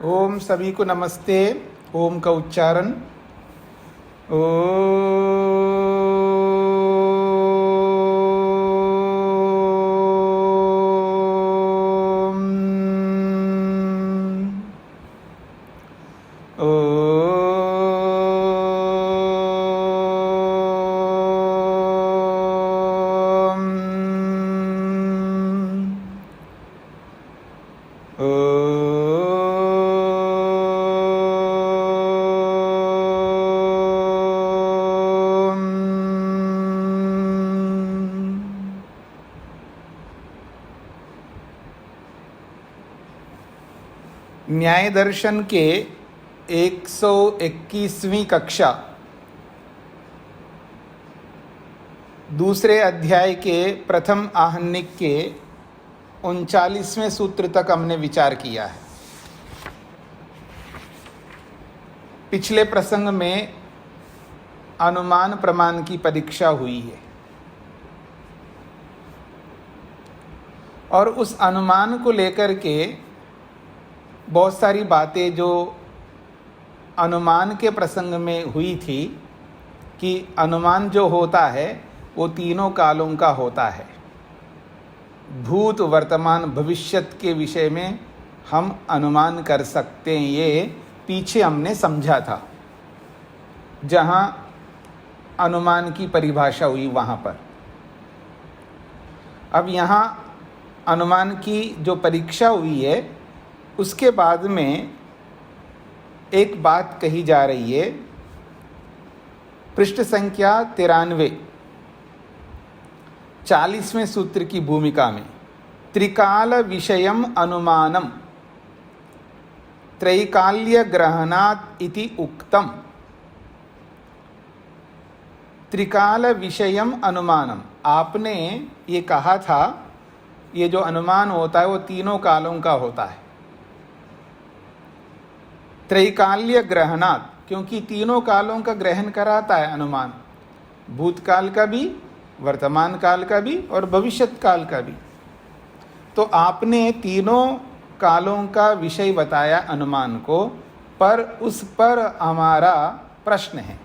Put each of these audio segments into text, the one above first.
ओम सभी को नमस्ते। ओम का उच्चारण न्याय दर्शन के 121वीं कक्षा दूसरे अध्याय के प्रथम आहनिक के 39वें सूत्र तक हमने विचार किया है। पिछले प्रसंग में अनुमान प्रमाण की परीक्षा हुई है और उस अनुमान को लेकर के बहुत सारी बातें जो अनुमान के प्रसंग में हुई थी कि अनुमान जो होता है वो तीनों कालों का होता है। भूत, वर्तमान, भविष्यत के विषय में हम अनुमान कर सकते हैं, ये पीछे हमने समझा था जहाँ अनुमान की परिभाषा हुई वहाँ पर। अब यहाँ अनुमान की जो परीक्षा हुई है उसके बाद में एक बात कही जा रही है। पृष्ठ संख्या 93 40वें सूत्र की भूमिका में त्रिकाल विषयम अनुमानम त्रैकाल्य ग्रहणात् इति उक्तम। त्रिकाल विषयम अनुमानम, आपने ये कहा था ये जो अनुमान होता है वो तीनों कालों का होता है। त्रैकाल्य ग्रहणात्, क्योंकि तीनों कालों का ग्रहण कराता है अनुमान, भूतकाल का भी, वर्तमान काल का भी और भविष्यत काल का भी। तो आपने तीनों कालों का विषय बताया अनुमान को, पर उस पर हमारा प्रश्न है।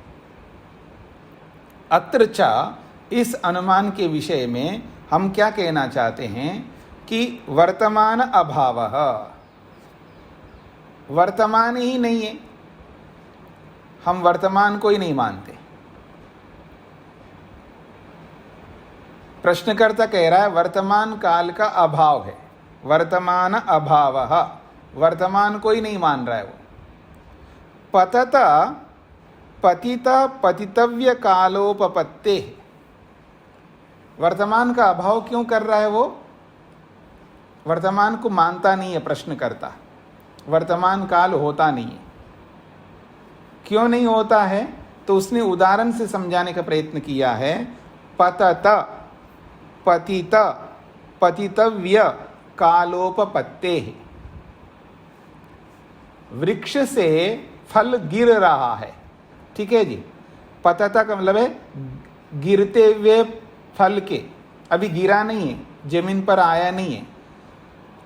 अत्र च, इस अनुमान के विषय में हम क्या कहना चाहते हैं कि वर्तमान अभावः, वर्तमान ही नहीं है, हम वर्तमान को ही नहीं मानते। प्रश्नकर्ता कह रहा है वर्तमान काल का अभाव है, वर्तमान अभावः, वर्तमान को ही नहीं मान रहा है वो। पतत पतित पतितव्य कालोपपत्ते, वर्तमान का अभाव क्यों कर रहा है वो? वर्तमान को मानता नहीं है प्रश्नकर्ता, वर्तमान काल होता नहीं है। क्यों नहीं होता है? तो उसने उदाहरण से समझाने का प्रयत्न किया है। पतत पतित पतितव्य कालोपपत्ते, वृक्ष से फल गिर रहा है, ठीक है जी। पतत का मतलब है गिरते हुए फल के, अभी गिरा नहीं है, जमीन पर आया नहीं है,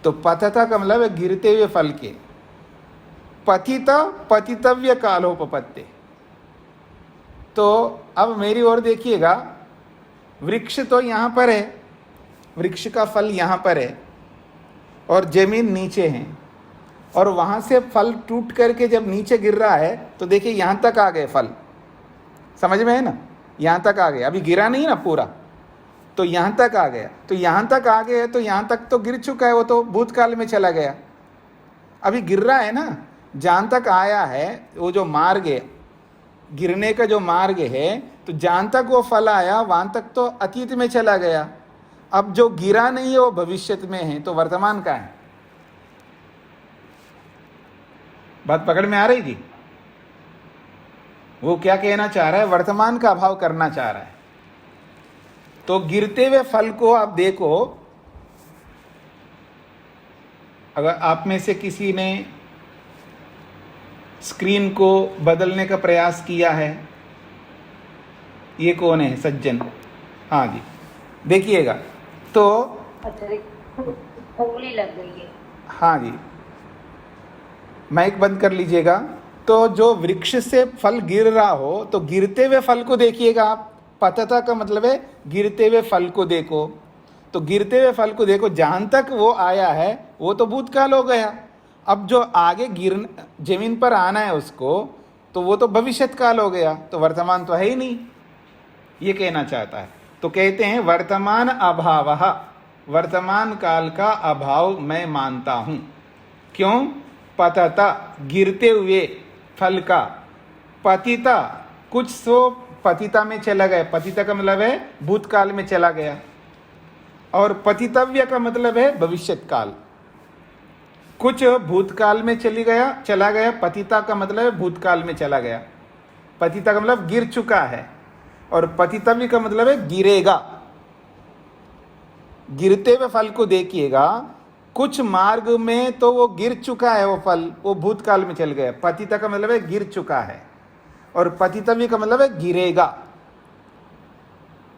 तो पतत का मतलब है गिरते हुए फल के। पतित पतितव्य कालोपपत्ते, तो अब मेरी ओर देखिएगा, वृक्ष तो यहाँ पर है, वृक्ष का फल यहाँ पर है और जमीन नीचे है, और वहाँ से फल टूट करके जब नीचे गिर रहा है तो देखिए यहाँ तक आ गए फल, समझ में है ना, यहाँ तक आ गए, अभी गिरा नहीं ना पूरा, तो यहाँ तक आ गया। तो यहाँ तक आ गया तो यहाँ तक तो गिर चुका है, वो तो भूतकाल में चला गया, अभी गिर रहा है ना। जहाँ तक आया है वो जो मार्ग है, गिरने का जो मार्ग है, तो जहाँ तक वो फल आया वहाँ तक तो अतीत में चला गया। अब जो गिरा नहीं है वो भविष्यत में है, तो वर्तमान का है। बात पकड़ में आ रही जी? वो क्या कहना चाह रहा है? वर्तमान का अभाव करना चाह रहा है। तो गिरते हुए फल को आप देखो, अगर आप में से किसी ने स्क्रीन को बदलने का प्रयास किया है, ये कौन है? सज्जन, हाँ जी, देखिएगा तो उंगली लग गई है। हाँ जी, माइक बंद कर लीजिएगा। तो जो वृक्ष से फल गिर रहा हो तो गिरते हुए फल को देखिएगा आप। पतता का मतलब है गिरते हुए फल को देखो। तो गिरते हुए फल को देखो, जहां तक वो आया है वो तो भूतकाल हो गया। अब जो आगे गिर जमीन पर आना है उसको, तो वो तो भविष्यत काल हो गया। तो वर्तमान तो है ही नहीं, ये कहना चाहता है। तो कहते हैं वर्तमान अभावः, वर्तमान काल का अभाव मैं मानता हूं। क्यों? पतता, गिरते हुए फल का, पतिता, कुछ सो पतिता में चला गया। पतिता का मतलब है भूतकाल में चला गया, और पतितव्य का मतलब है भविष्यत काल। कुछ भूतकाल में चला गया। पतिता का मतलब है भूतकाल में चला गया। पतिता का मतलब गिर चुका है, और पतितव्य का मतलब है गिरेगा। गिरते हुए फल को देखिएगा, कुछ मार्ग में तो वो गिर चुका है, वो फल वो भूतकाल में चल गया। पतिता का मतलब है गिर चुका है, और पतितव्य का मतलब है गिरेगा।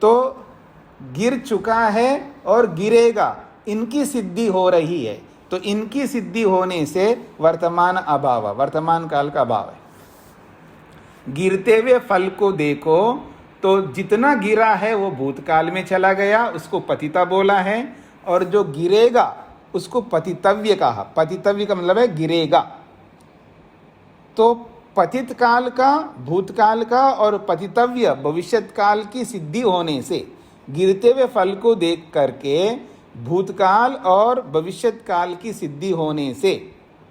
तो गिर चुका है और गिरेगा, इनकी सिद्धि हो रही है। तो इनकी सिद्धि होने से वर्तमान अभाव, वर्तमान काल का अभाव है। गिरते हुए फल को देखो तो जितना गिरा है वो भूतकाल में चला गया, उसको पतिता बोला है। और जो गिरेगा उसको पतितव्य कहा। पतितव्य का मतलब है गिरेगा। तो पतित काल का, भूतकाल का, और पतितव्य भविष्यत काल की सिद्धि होने से, गिरते हुए फल को देख करके भूतकाल और भविष्यत काल की सिद्धि होने से,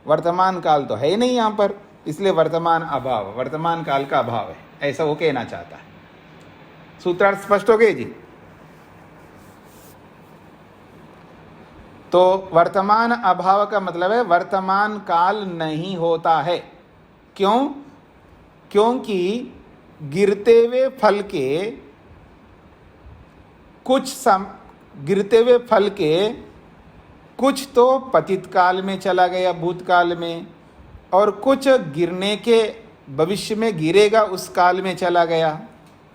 वर्तमान काल तो है ही नहीं यहाँ पर, इसलिए वर्तमान अभाव, वर्तमान काल का अभाव है, ऐसा वो कहना चाहता है। सूत्रार्थ स्पष्ट हो गए जी? तो वर्तमान अभाव का मतलब है वर्तमान काल नहीं होता है। क्यों? क्योंकि गिरते हुए फल के गिरते हुए फल के कुछ तो पतित काल में चला गया, भूतकाल में, और कुछ गिरने के भविष्य में गिरेगा उस काल में चला गया।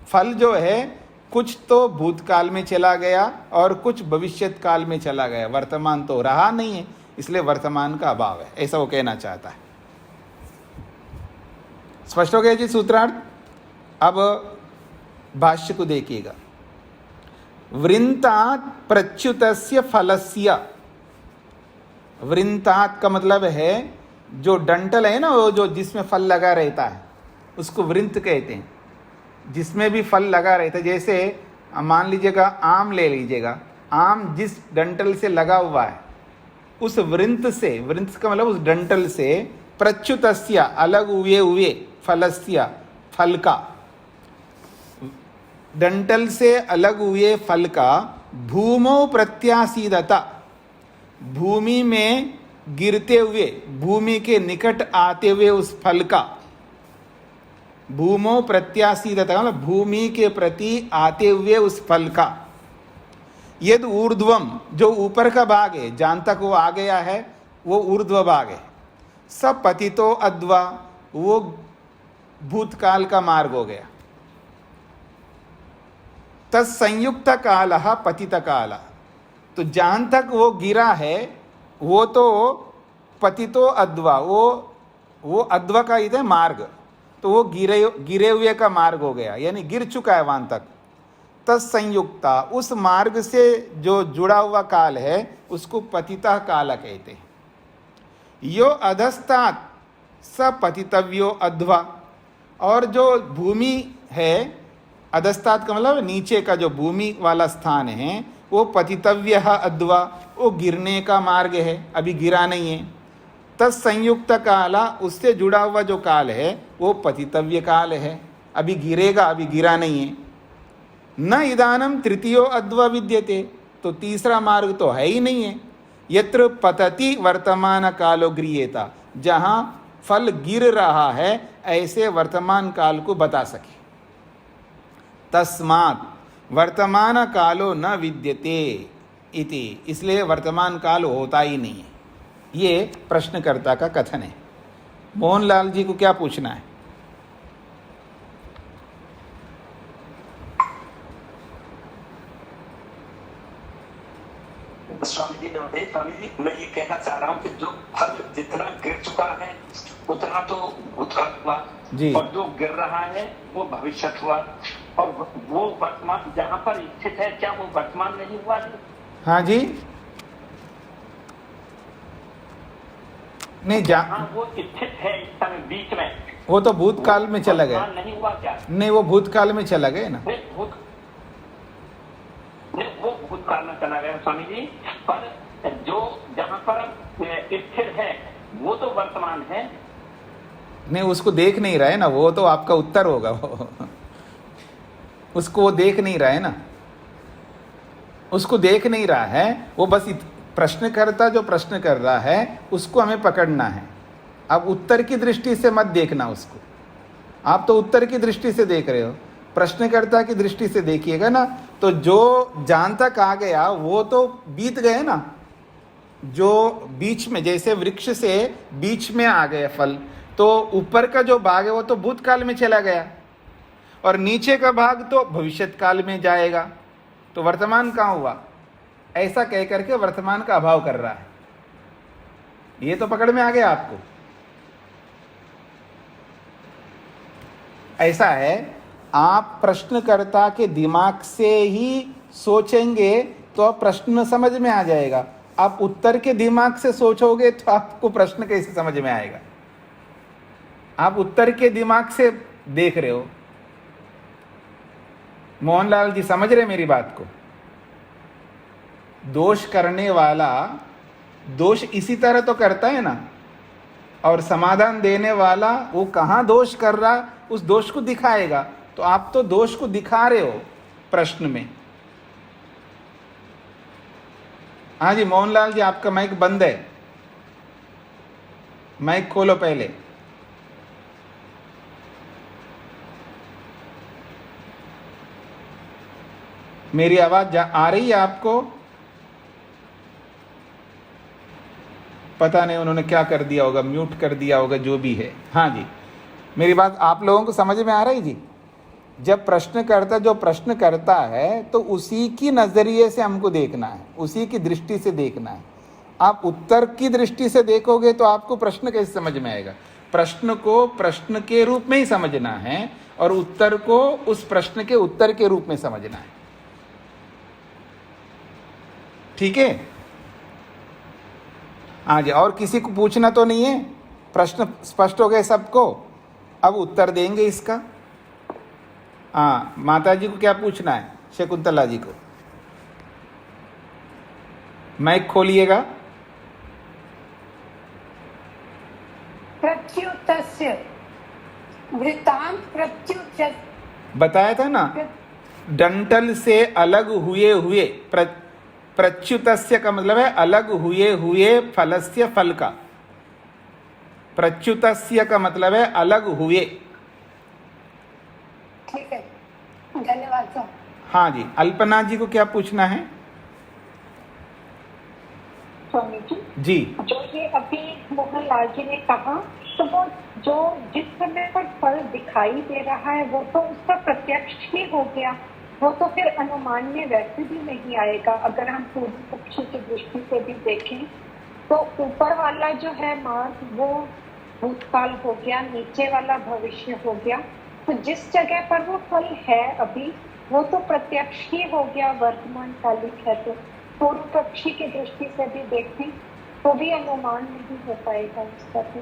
फल जो है कुछ तो भूतकाल में चला गया और कुछ भविष्यत काल में चला गया, वर्तमान तो रहा नहीं है, इसलिए वर्तमान का अभाव है, ऐसा वो कहना चाहता है। स्पष्ट हो गया जी सूत्रार्थ? अब भाष्य को देखिएगा। वृंतात प्रच्युतस्य फलस्य, वृंतात का मतलब है जो डंटल है ना, वो जो जिसमें फल लगा रहता है उसको वृंत कहते हैं। जिसमें भी फल लगा रहता है, जैसे मान लीजिएगा आम ले लीजिएगा, आम जिस डंटल से लगा हुआ है उस वृंत से, वृंत का मतलब उस डंटल से, प्रच्युतस्य अलग हुए फलस्य, फल का, डंटल से अलग हुए फल का, भूमौ प्रत्यासीदता, भूमि में गिरते हुए, भूमि के निकट आते हुए उस फल का, भूमौ प्रत्यासीदता मतलब भूमि के प्रति आते हुए उस फल का, यद ऊर्ध्वम जो ऊपर का भाग है, जहां तक वो आ गया है वो ऊर्ध्व भाग है, सब पतितो अद्वा वो भूतकाल का मार्ग हो गया। तत्संयुक्त काल पतित काल, तो जहां तक वो गिरा है वो तो पतितो अद्वा, वो अद्वा का इधर मार्ग, तो वो गिरे हुए का मार्ग हो गया, यानी गिर चुका है वहां तक। तत्संयुक्ता उस मार्ग से जो जुड़ा हुआ काल है उसको पतिता काल कहते हैं। यो अधस्तात् स पतितव्यो अध्वा, और जो भूमि है, अधस्तात् का मतलब नीचे का जो भूमि वाला स्थान है वो पतितव्य अध्वा, वो गिरने का मार्ग है, अभी गिरा नहीं है। तत्संयुक्त काला उससे जुड़ा हुआ जो काल है वो पतितव्य काल है, अभी गिरेगा, अभी गिरा नहीं है। न इदानम तृतीयो अध्वा विद्यते, तो तीसरा मार्ग तो है ही नहीं है। यत्र पतति वर्तमान कालो गृह्येता, जहाँ फल गिर रहा है ऐसे वर्तमान काल को बता सके। तस्मात् वर्तमान कालो न विद्यते इति, इसलिए वर्तमान काल होता ही नहीं है। ये प्रश्नकर्ता का कथन है। मोहनलाल जी को क्या पूछना है? स्वामी जी नमस्ते। स्वामी जी, मैं ये कहना चाह रहा हूँ कि जो फल जितना गिर चुका है उतना तो भूतकाल हुआ जी। और जो गिर रहा है वो भविष्य हुआ, और वो वर्तमान जहाँ पर स्थित है क्या वो वर्तमान नहीं हुआ है? हाँ जी, नहीं जहाँ वो स्थित है इस समय बीच में, वो तो भूतकाल में चला गया। वर्तमान नहीं हुआ क्या? नहीं, वो भूतकाल में चला गया ना। वो भूतकाल में चला गया स्वामी जी, पर जो जहाँ पर स्थिर है वो तो वर्तमान है। नहीं, उसको देख नहीं रहा है ना, वो तो आपका उत्तर होगा वो। उसको वो देख नहीं रहा है ना, उसको देख नहीं रहा है वो, बस प्रश्नकर्ता जो प्रश्न कर रहा है उसको हमें पकड़ना है। अब उत्तर की दृष्टि से मत देखना उसको, आप तो उत्तर की दृष्टि से देख रहे हो, प्रश्नकर्ता की दृष्टि से देखिएगा ना, तो जो जान तक आ गया वो तो बीत गए ना। जो बीच में, जैसे वृक्ष से बीच में आ गए फल, तो ऊपर का जो भाग है वो तो भूतकाल में चला गया, और नीचे का भाग तो भविष्यत काल में जाएगा, तो वर्तमान कहाँ हुआ? ऐसा कह करके वर्तमान का अभाव कर रहा है। ये तो पकड़ में आ गया आपको। ऐसा है, आप प्रश्नकर्ता के दिमाग से ही सोचेंगे तो प्रश्न समझ में आ जाएगा। आप उत्तर के दिमाग से सोचोगे तो आपको प्रश्न कैसे समझ में आएगा? आप उत्तर के दिमाग से देख रहे हो। मोहनलाल जी समझ रहे मेरी बात को? दोष करने वाला दोष इसी तरह तो करता है ना, और समाधान देने वाला वो कहाँ दोष कर रहा उस दोष को दिखाएगा। तो आप तो दोष को दिखा रहे हो प्रश्न में। हाँ जी मोहनलाल जी, आपका माइक बंद है, माइक खोलो पहले। मेरी आवाज आ रही है आपको? पता नहीं उन्होंने क्या कर दिया होगा, म्यूट कर दिया होगा, जो भी है। हाँ जी, मेरी बात आप लोगों को समझ में आ रही जी? जब प्रश्नकर्ता जो प्रश्न करता है तो उसी की नजरिए से हमको देखना है, उसी की दृष्टि से देखना है। आप उत्तर की दृष्टि से देखोगे तो आपको प्रश्न कैसे समझ में आएगा? प्रश्न को प्रश्न के रूप में ही समझना है, और उत्तर को उस प्रश्न के उत्तर के रूप में समझना है। ठीक है? हाँ जी, और किसी को पूछना तो नहीं है? प्रश्न स्पष्ट हो गए सबको? अब उत्तर देंगे इसका। हाँ, माता जी को क्या पूछना है? शकुंतला जी को माइक खोलिएगा। प्रत्युतस्य वृत्तांत प्रत्युत बताया था ना, डंटल से अलग हुए हुए। प्रच्युतस्य का मतलब है अलग हुए हुए फलस्य, फल का। प्रच्युतस्य का मतलब है अलग हुए। ठीक है, धन्यवाद सर। हाँ जी, अल्पना जी को क्या पूछना है? स्वामी जी जी, जो ये अभी मोहनलाल जी ने कहा, तो वो जो जिस समय पर फल दिखाई दे रहा है वो तो उसका प्रत्यक्ष ही हो गया, वो तो फिर अनुमान में वैसे भी नहीं आएगा। अगर हम पूर्व पक्षी की दृष्टि से भी देखें तो ऊपर वाला जो है मार्ग वो भूतकाल हो गया, नीचे वाला भविष्य हो गया। तो जिस जगह पर वो फल है अभी वो तो प्रत्यक्ष ही हो गया, वर्तमान कालिक है। तो पूर्व पक्षी की दृष्टि से भी देखें तो भी अनुमान नहीं हो पाएगा उसका। तो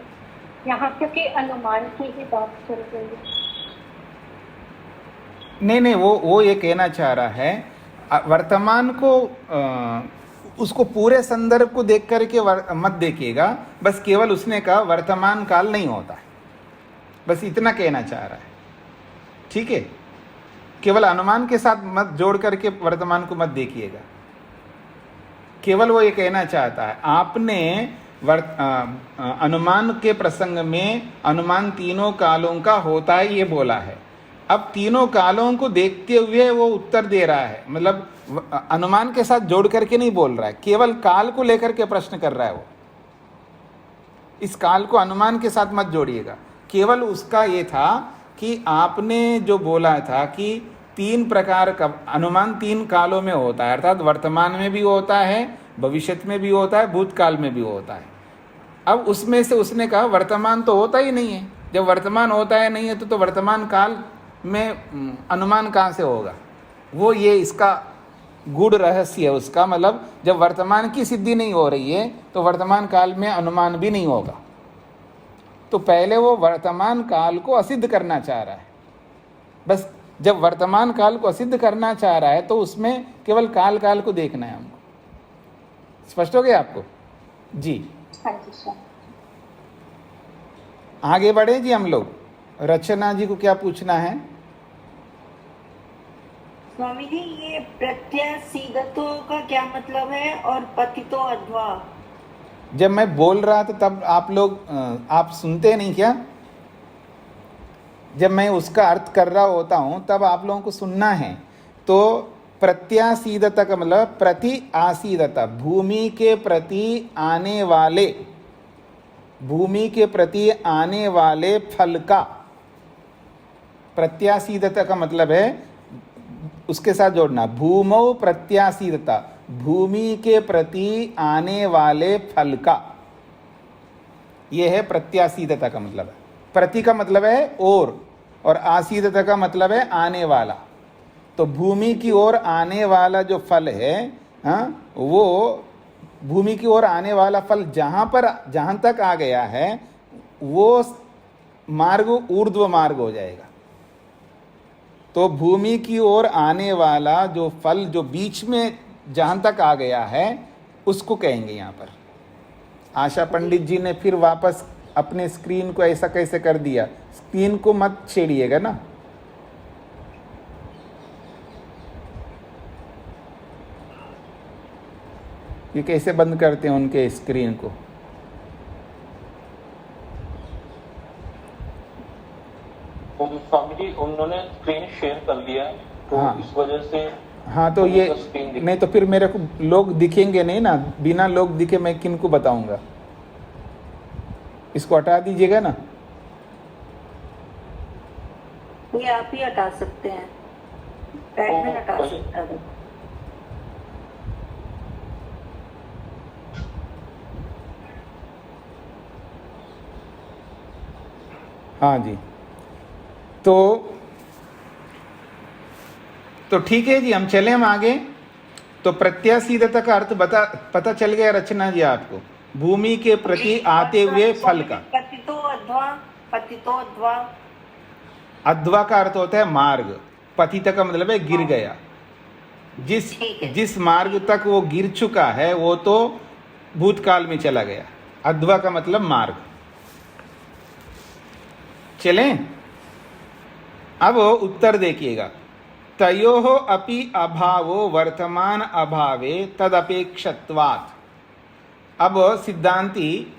यहाँ क्योंकि अनुमान की ही बात चल रही है। नहीं, वो ये कहना चाह रहा है, वर्तमान को उसको पूरे संदर्भ को देख करके मत देखिएगा, बस केवल उसने कहा वर्तमान काल नहीं होता है, बस इतना कहना चाह रहा है। ठीक है? केवल अनुमान के साथ मत जोड़ करके वर्तमान को मत देखिएगा। केवल वो ये कहना चाहता है, आपने अनुमान के प्रसंग में अनुमान तीनों कालों का होता है ये बोला है। अब तीनों कालों को देखते हुए वो उत्तर दे रहा है, मतलब अनुमान के साथ जोड़ करके नहीं बोल रहा है, केवल काल को लेकर के प्रश्न कर रहा है वो। इस काल को अनुमान के साथ मत जोड़िएगा। केवल उसका ये था कि आपने जो बोला था कि तीन प्रकार का अनुमान तीन कालों में होता है, अर्थात वर्तमान में भी होता है, भविष्य में भी होता है, भूतकाल में भी होता है। अब उसमें से उसने कहा वर्तमान तो होता ही नहीं है। जब वर्तमान होता है नहीं है तो वर्तमान काल में अनुमान कहाँ से होगा? वो ये इसका गूढ़ रहस्य है उसका, मतलब जब वर्तमान की सिद्धि नहीं हो रही है तो वर्तमान काल में अनुमान भी नहीं होगा। तो पहले वो वर्तमान काल को असिद्ध करना चाह रहा है। बस जब वर्तमान काल को असिद्ध करना चाह रहा है तो उसमें केवल काल काल को देखना है हमको। स्पष्ट हो गया आपको जी? हाँ जी सर। आगे बढ़े जी हम लोग। रचना जी को क्या पूछना है? स्वामी जी, ये प्रत्यासीगतो का क्या मतलब है और पतितो अध्वा? जब मैं बोल रहा था तब आप लोग आप सुनते नहीं क्या? जब मैं उसका अर्थ कर रहा होता हूं तब आप लोगों को सुनना है। तो प्रत्यासीदता का मतलब प्रति आसीदता, भूमि के प्रति आने वाले, भूमि के प्रति आने वाले फल का। प्रत्यासीदता का मतलब है, उसके साथ जोड़ना, भूमौ प्रत्यासीदता, भूमि के प्रति आने वाले फल का। यह है प्रत्यासीदता का मतलब है। प्रति का मतलब है और आसीदता का मतलब है आने वाला। तो भूमि की ओर आने वाला जो फल है, हाँ, वो भूमि की ओर आने वाला फल जहां तक आ गया है वो मार्ग ऊर्ध्व मार्ग हो जाएगा। तो भूमि की ओर आने वाला जो फल जो बीच में जहां तक आ गया है उसको कहेंगे यहाँ पर। आशा पंडित जी ने फिर वापस अपने स्क्रीन को ऐसा कैसे कर दिया? स्क्रीन को मत छेड़िएगा ना। ये कैसे बंद करते हैं उनके स्क्रीन को? स्वामी जी, उन्होंने स्क्रीन शेयर कर दिया तो हाँ। इस वजह से हाँ, तो ये स्क्रीन नहीं तो फिर मेरे को लोग दिखेंगे नहीं ना। बिना लोग दिखे मैं किन को बताऊंगा? इसको हटा दीजिएगा ना। ये आप ही हटा सकते हैं, एडमिन हटा सकता है। हाँ जी, तो ठीक है जी, हम चले हम आगे। तो प्रत्यासीदता का अर्थ पता चल गया रचना जी आपको? भूमि के प्रति आते हुए फल का। पतितो अध्वा, पतितो अध्वा। अध्वा का अर्थ होता है मार्ग। पतित का मतलब है गिर गया। जिस मार्ग तक वो गिर चुका है वो तो भूतकाल में चला गया। अध्वा का मतलब मार्ग। चलें, अब उत्तर देखिएगा। तयोः अपि अभावो वर्तमान अभावे तदपेक्षत्वात्। अब सिद्धांती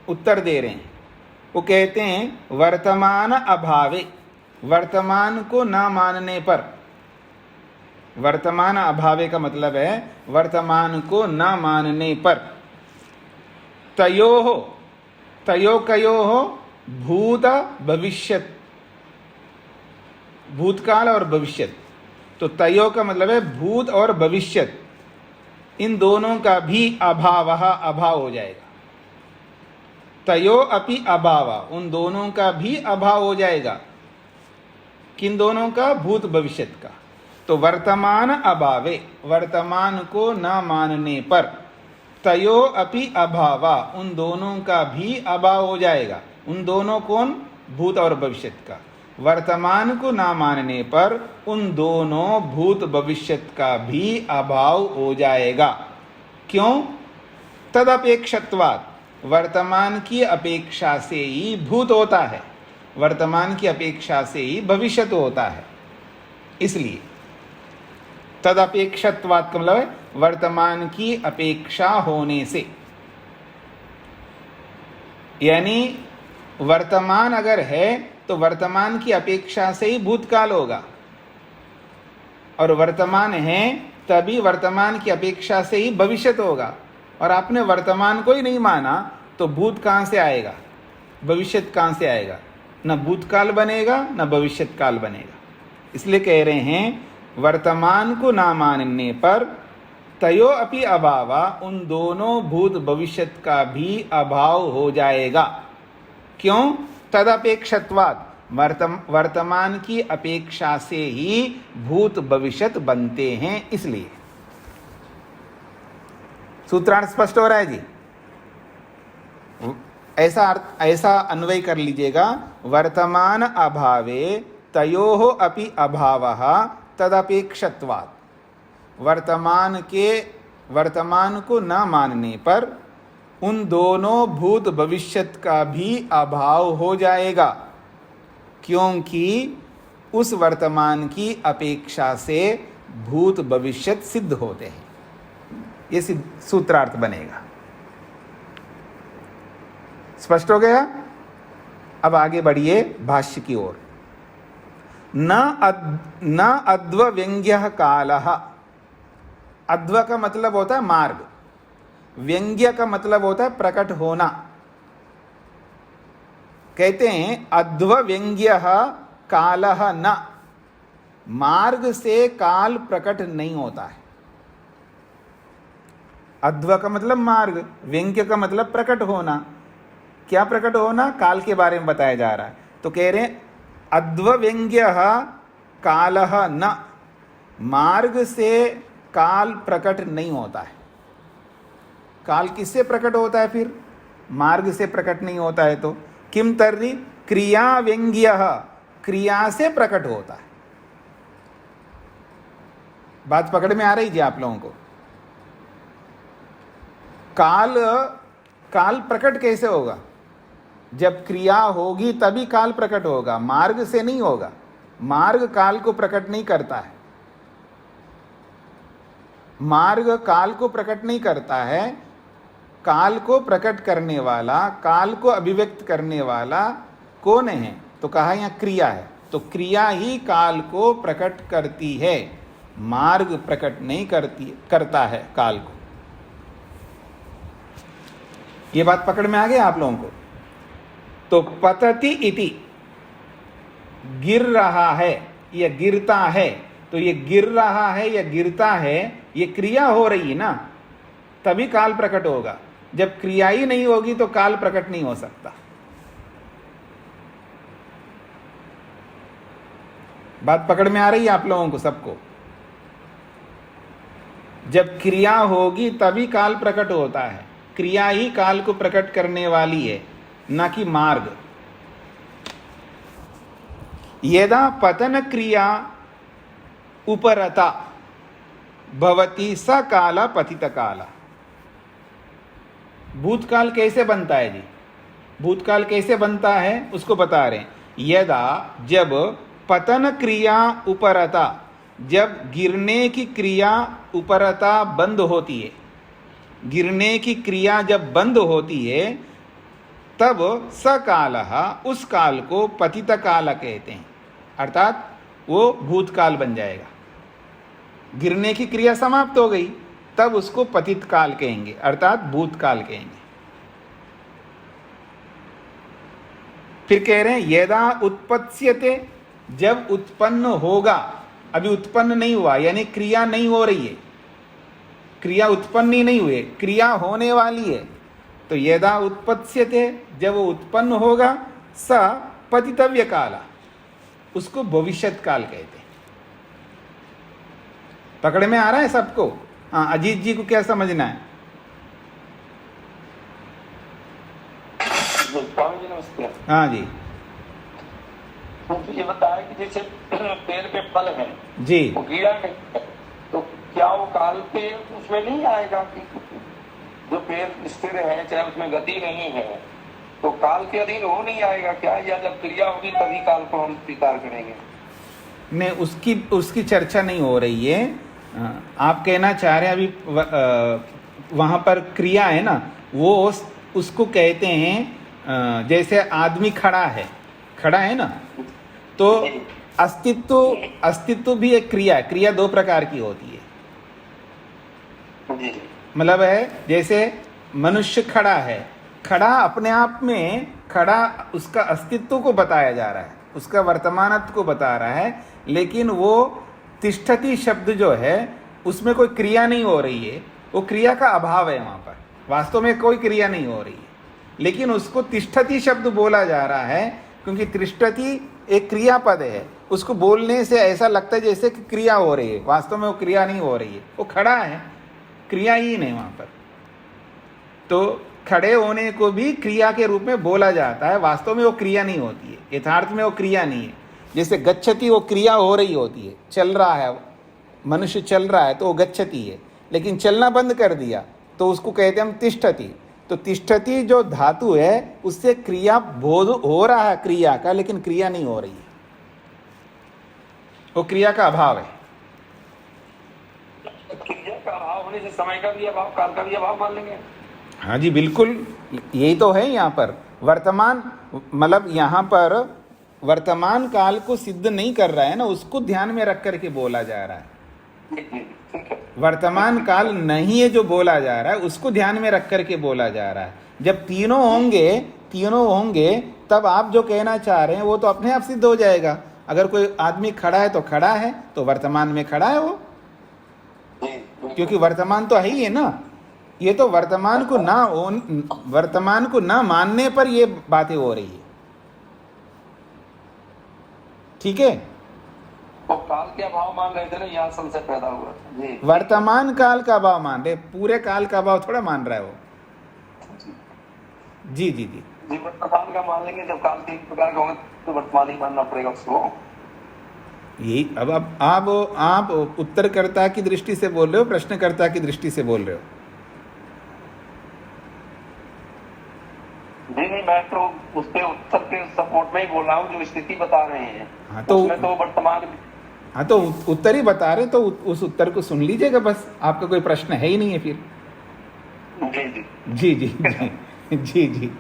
उत्तर दे रहे हैं। वो कहते हैं वर्तमान अभावे, वर्तमान को न मानने पर। वर्तमान अभावे का मतलब है वर्तमान को न मानने पर। तयोः, तयो कयोः, भूत भविष्यत, भूतकाल और भविष्यत। तो तयो का मतलब है भूत और भविष्यत, इन दोनों का भी अभाव हो जाएगा। तयो अपि अभाव, उन दोनों का भी अभाव हो जाएगा। किन दोनों का? भूत भविष्यत का। तो वर्तमान अभावे, वर्तमान को न मानने पर, तयो अपि अभाव, उन दोनों का भी अभाव हो जाएगा। उन दोनों कौन? भूत और भविष्यत का। वर्तमान को ना मानने पर उन दोनों भूत भविष्यत का भी अभाव हो जाएगा। क्यों? तदपेक्षत्वात्, वर्तमान की अपेक्षा से ही भूत होता है, वर्तमान की अपेक्षा से ही भविष्यत होता है। इसलिए तदपेक्षत्वात् का मतलब है वर्तमान की अपेक्षा होने से। यानी वर्तमान अगर है तो वर्तमान की अपेक्षा से ही भूतकाल होगा, और वर्तमान है तभी वर्तमान की अपेक्षा से ही भविष्यत होगा। और आपने वर्तमान को ही नहीं माना तो भूत कहाँ से आएगा, भविष्यत कहाँ से आएगा? न भूतकाल बनेगा न भविष्यत काल बनेगा। इसलिए कह रहे हैं वर्तमान को ना मानने पर तयो अपि अभाव, उन दोनों भूत भविष्यत का भी अभाव हो जाएगा। क्यों? तदपेक्षत्वात्, वर्तमान की अपेक्षा से ही भूत भविष्यत बनते हैं, इसलिए। सूत्रार्थ स्पष्ट हो रहा है जी? ऐसा अन्वय कर लीजिएगा, वर्तमान अभावे तयोः अपि अभावः तदपेक्षत्वात्। वर्तमान को न मानने पर उन दोनों भूत भविष्यत का भी अभाव हो जाएगा, क्योंकि उस वर्तमान की अपेक्षा से भूत भविष्यत सिद्ध होते हैं। ये सूत्रार्थ बनेगा। स्पष्ट हो गया? अब आगे बढ़िए भाष्य की ओर। न अद्व व्यंग्य कालः। अद्व का मतलब होता है मार्ग, व्यंग्य का मतलब होता है प्रकट होना। कहते हैं अद्व व्यंग्य कालः न, मार्ग से काल प्रकट नहीं होता है। अद्व का मतलब मार्ग, व्यंग्य का मतलब प्रकट होना। क्या प्रकट होना? काल के बारे में बताया जा रहा है। तो कह रहे हैं अद्व व्यंग्य कालः न, मार्ग से काल प्रकट नहीं होता है। काल किससे प्रकट होता है फिर? मार्ग से प्रकट नहीं होता है तो किम तर्हि क्रिया व्यंग्य, क्रिया से प्रकट होता है। बात पकड़ में आ रही जी आप लोगों को? काल प्रकट कैसे होगा? जब क्रिया होगी तभी काल प्रकट होगा, मार्ग से नहीं होगा। मार्ग काल को प्रकट नहीं करता है। मार्ग काल को प्रकट नहीं करता है। काल को प्रकट करने वाला, काल को अभिव्यक्त करने वाला कौन है? तो कहा यहाँ क्रिया है। तो क्रिया ही काल को प्रकट करती है, मार्ग प्रकट नहीं करता है काल को। ये बात पकड़ में आ गई आप लोगों को? तो पतति इति, गिर रहा है या गिरता है, तो ये गिर रहा है या गिरता है, ये क्रिया हो रही है ना, तभी काल प्रकट होगा। जब क्रिया ही नहीं होगी तो काल प्रकट नहीं हो सकता। बात पकड़ में आ रही है आप लोगों को सबको? जब क्रिया होगी तभी काल प्रकट होता है। क्रिया ही काल को प्रकट करने वाली है, न कि मार्ग। यदा पतन क्रिया उपरता भवति स काला पतित काला। भूतकाल कैसे बनता है जी? भूतकाल कैसे बनता है उसको बता रहे हैं। यदा, जब पतन क्रिया उपरता, जब गिरने की क्रिया उपरता बंद होती है, गिरने की क्रिया जब बंद होती है, तब स कालः, उस काल को पतित काल कहते हैं, अर्थात वो भूतकाल बन जाएगा। गिरने की क्रिया समाप्त हो गई, तब उसको पतित काल कहेंगे, अर्थात भूतकाल कहेंगे। फिर कह रहे हैं यदा उत्पत्स्यते, जब उत्पन्न होगा। अभी उत्पन्न नहीं हुआ, यानी क्रिया नहीं हो रही है, क्रिया उत्पन्न ही नहीं हुई, क्रिया होने वाली है। तो यदा उत्पत्स्यते, जब वो उत्पन्न होगा, स पतितव्य काला, उसको भविष्यत काल कहते हैं। पकड़ में आ रहा है सबको? हाँ, अजीत जी को क्या समझना है? स्वामी जी नमस्ते। हाँ जी तो ये बताया कि जैसे पेड़ पे फल है जी, वो गिरा नहीं है, तो क्या वो काल पे उसमें नहीं आएगा कि जो पेड़ स्थिर है, चाहे उसमें गति नहीं है, तो काल के अधीन हो नहीं आएगा क्या? या जब क्रिया होगी तभी काल को हम स्वीकार करेंगे? नहीं, उसकी चर्चा नहीं हो रही है। आप कहना चाह रहे हैं अभी वहाँ पर क्रिया है ना, वो उसको कहते हैं जैसे आदमी खड़ा है ना, तो अस्तित्व भी एक क्रिया है। क्रिया दो प्रकार की होती है। मतलब है जैसे मनुष्य खड़ा है, खड़ा अपने आप में खड़ा, उसका अस्तित्व को बताया जा रहा है, उसका वर्तमानत्व को बता रहा है, लेकिन वो तिष्ठति शब्द जो है उसमें कोई क्रिया नहीं हो रही है, वो क्रिया का अभाव है वहां पर, वास्तव में कोई क्रिया नहीं हो रही है, लेकिन उसको तिष्ठति शब्द बोला जा रहा है क्योंकि तिष्ठति एक क्रियापद है, उसको बोलने से ऐसा लगता है जैसे कि क्रिया हो रही है, वास्तव में वो क्रिया नहीं हो रही है, वो खड़ा है, क्रिया ही नहीं वहां पर। तो खड़े होने को भी क्रिया के रूप में बोला जाता है, वास्तव में वो क्रिया नहीं होती है, यथार्थ में वो क्रिया नहीं है। जैसे गच्छति वो क्रिया हो रही होती है, चल रहा है, मनुष्य चल रहा है तो वो गच्छति है, लेकिन चलना बंद कर दिया तो उसको कहते हैं हम तिष्ठति। तो तिष्ठति जो धातु है उससे क्रिया बोध हो रहा है क्रिया का, लेकिन क्रिया नहीं हो रही है, वो क्रिया का अभाव है। क्रिया का अभाव होने से समय का भी अभाव, काल का भी अभाव मान लेंगे। हाँ जी बिल्कुल, यही तो है यहाँ पर। वर्तमान मतलब यहाँ पर वर्तमान काल को सिद्ध नहीं कर रहा है ना, उसको ध्यान में रख करके बोला जा रहा है। ठीक है। वर्तमान काल नहीं है जो बोला जा रहा है, उसको ध्यान में रख करके बोला जा रहा है। जब तीनों होंगे तब आप जो कहना चाह रहे हैं वो तो अपने आप सिद्ध हो जाएगा। अगर कोई आदमी खड़ा है तो खड़ा है, तो वर्तमान में खड़ा है वो, क्योंकि वर्तमान तो है ही है ना। ये तो वर्तमान को ना मानने पर ये बातें हो रही है, ठीक है। तो काल के अभाव मान रहे थे ना, यहाँ संशय पैदा हुआ जी। वर्तमान काल का अभाव मान रहे, पूरे काल का अभाव थोड़ा मान रहा है वो। जी जी जी जी, वर्तमान का मान लेंगे। जब काल तीन प्रकार का होगा तो वर्तमान ही मानना पड़ेगा उसको। यही अब आप उत्तरकर्ता की दृष्टि से बोल रहे हो, प्रश्नकर्ता की दृष्टि से बोल रहे हो? नहीं, मैं तो उसके उत्तर के सपोर्ट में ही बोल रहा हूँ, जो स्थिति बता रहे हैं। हाँ तो उसमें तो वर्तमान, हाँ तो उत्तर ही बता रहे, तो उस उत्तर को सुन लीजिएगा बस, आपका कोई प्रश्न है ही नहीं है फिर। जी जी जी जी जी जी जी।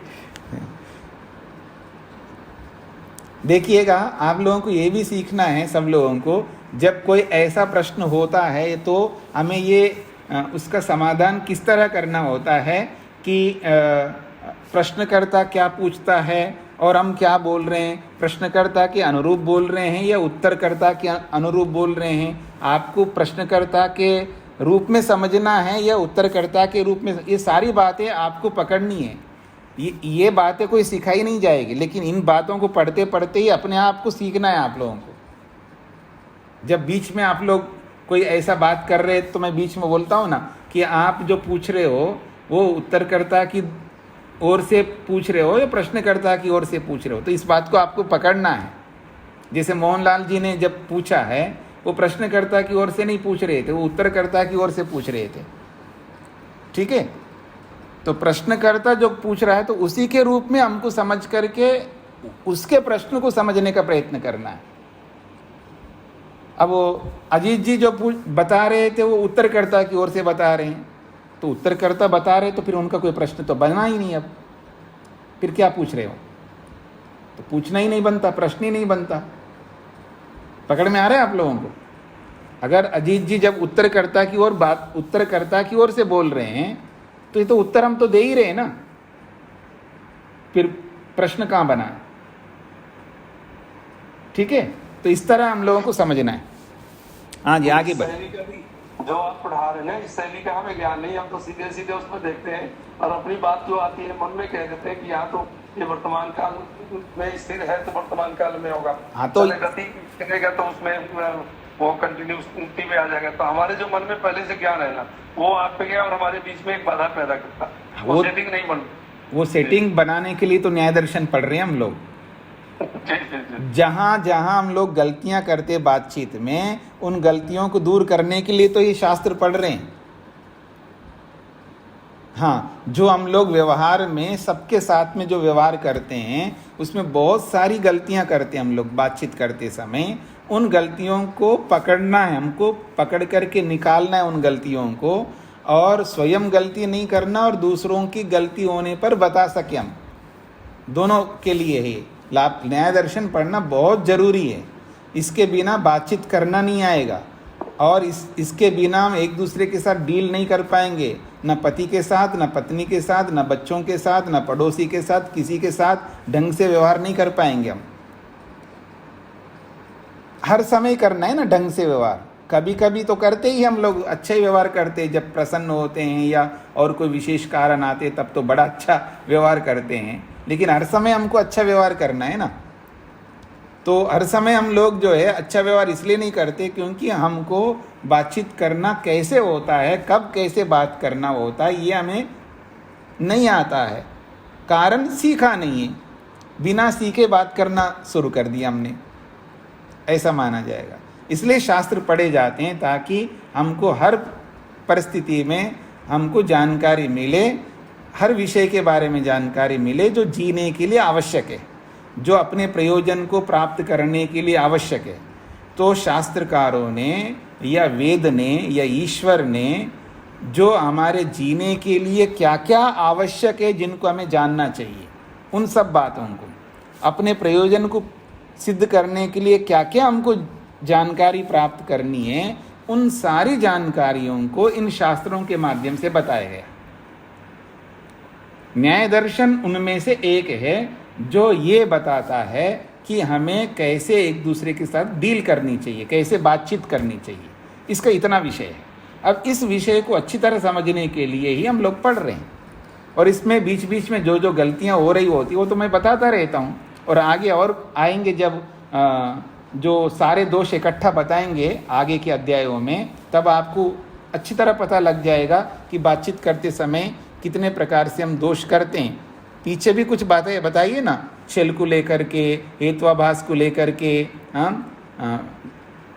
देखिएगा, आप लोगों को ये भी सीखना है, सब लोगों को, जब कोई ऐसा प्रश्न होता है तो हमें ये उसका समाधान किस तरह करना होता है कि प्रश्नकर्ता क्या पूछता है और हम क्या बोल रहे हैं, प्रश्नकर्ता के अनुरूप बोल रहे हैं या उत्तरकर्ता के अनुरूप बोल रहे हैं, आपको प्रश्नकर्ता के रूप में समझना है या उत्तरकर्ता के रूप में, ये सारी बातें आपको पकड़नी है। ये बातें कोई सिखाई नहीं जाएगी, लेकिन इन बातों को पढ़ते पढ़ते ही अपने आप को सीखना है आप लोगों को। जब बीच में आप लोग कोई ऐसा बात कर रहे तो मैं बीच में बोलता हूँ ना कि आप जो पूछ रहे हो वो उत्तरकर्ता की ओर से पूछ रहे हो या प्रश्नकर्ता की ओर से पूछ रहे हो, तो इस बात को आपको पकड़ना है। जैसे मोहनलाल जी ने जब पूछा है, वो प्रश्नकर्ता की ओर से नहीं पूछ रहे थे, वो उत्तरकर्ता की ओर से पूछ रहे थे, ठीक है। तो प्रश्नकर्ता जो पूछ रहा है तो उसी के रूप में हमको समझ करके उसके प्रश्न को समझने का प्रयत्न करना है। अब वो अजीत जी जो बता रहे थे वो उत्तरकर्ता की ओर से बता रहे हैं, तो उत्तरकर्ता बता रहे तो फिर उनका कोई प्रश्न तो बना ही नहीं। अब फिर क्या पूछ रहे हो, तो पूछना ही नहीं बनता, प्रश्न ही नहीं बनता। पकड़ में आ रहा है आप लोगों को? अगर अजीत जी जब उत्तरकर्ता की ओर से बोल रहे हैं तो ये तो उत्तर हम तो दे ही रहे हैं ना, फिर प्रश्न कहाँ बना? ठीक है, तो इस तरह हम लोगों को समझना है। हाँ जी, आगे बढ़े। जो आप पढ़ा रहे हैं इस शैली का हमें ज्ञान नहीं, हम तो सीधे सीधे उसमें देखते हैं और अपनी बात जो आती है मन में कह देते हैं कि यहाँ तो ये वर्तमान काल में स्थिर है तो वर्तमान काल में होगा। हाँ तो गति करेगा तो उसमें वो कंटिन्यूटी में आ जाएगा। तो हमारे जो मन में पहले से ज्ञान है ना, वो आप पे गया और हमारे बीच में एक बाधा पैदा करता, वो सेटिंग नहीं बन। वो सेटिंग बनाने के लिए तो न्याय दर्शन पढ़ रहे हैं हम लोग। जहां जहां हम लोग गलतियां करते बातचीत में, उन गलतियों को दूर करने के लिए तो ये शास्त्र पढ़ रहे हैं। हाँ, जो हम लोग व्यवहार में सबके साथ में जो व्यवहार करते हैं उसमें बहुत सारी गलतियां करते हैं हम लोग बातचीत करते समय। उन गलतियों को पकड़ना है, हमको पकड़ करके निकालना है उन गलतियों को, और स्वयं गलती नहीं करना और दूसरों की गलती होने पर बता सके हम। दोनों के लिए है न्याय दर्शन पढ़ना बहुत जरूरी है। इसके बिना बातचीत करना नहीं आएगा, और इसके बिना हम एक दूसरे के साथ डील नहीं कर पाएंगे, न पति के साथ, न पत्नी के साथ, न बच्चों के साथ, न पड़ोसी के साथ, किसी के साथ ढंग से व्यवहार नहीं कर पाएंगे हम। हर समय करना है ना ढंग से व्यवहार, कभी कभी तो करते ही हम लोग अच्छे व्यवहार करते, जब प्रसन्न होते हैं या और कोई विशेष कारण आते तब तो बड़ा अच्छा व्यवहार करते हैं, लेकिन हर समय हमको अच्छा व्यवहार करना है ना। तो हर समय हम लोग जो है अच्छा व्यवहार इसलिए नहीं करते क्योंकि हमको बातचीत करना कैसे होता है, कब कैसे बात करना होता है, ये हमें नहीं आता है, कारण सीखा नहीं है। बिना सीखे बात करना शुरू कर दिया हमने, ऐसा माना जाएगा। इसलिए शास्त्र पढ़े जाते हैं ताकि हमको हर परिस्थिति में हमको जानकारी मिले, हर विषय के बारे में जानकारी मिले जो जीने के लिए आवश्यक है, जो अपने प्रयोजन को प्राप्त करने के लिए आवश्यक है। तो शास्त्रकारों ने या वेद ने या ईश्वर ने जो हमारे जीने के लिए क्या क्या आवश्यक है, जिनको हमें जानना चाहिए, उन सब बातों को, अपने प्रयोजन को सिद्ध करने के लिए क्या क्या हमको जानकारी प्राप्त करनी है, उन सारी जानकारियों को इन शास्त्रों के माध्यम से बताया गया। न्याय दर्शन उनमें से एक है जो ये बताता है कि हमें कैसे एक दूसरे के साथ डील करनी चाहिए, कैसे बातचीत करनी चाहिए। इसका इतना विषय है। अब इस विषय को अच्छी तरह समझने के लिए ही हम लोग पढ़ रहे हैं, और इसमें बीच बीच में जो जो गलतियां हो रही होती वो तो मैं बताता रहता हूँ, और आगे और आएंगे जब जो सारे दोष इकट्ठा बताएंगे आगे के अध्यायों में, तब आपको अच्छी तरह पता लग जाएगा कि बातचीत करते समय कितने प्रकार से हम दोष करते हैं। पीछे भी कुछ बातें बताइए ना, छल को लेकर के, हेत्वाभास को लेकर के,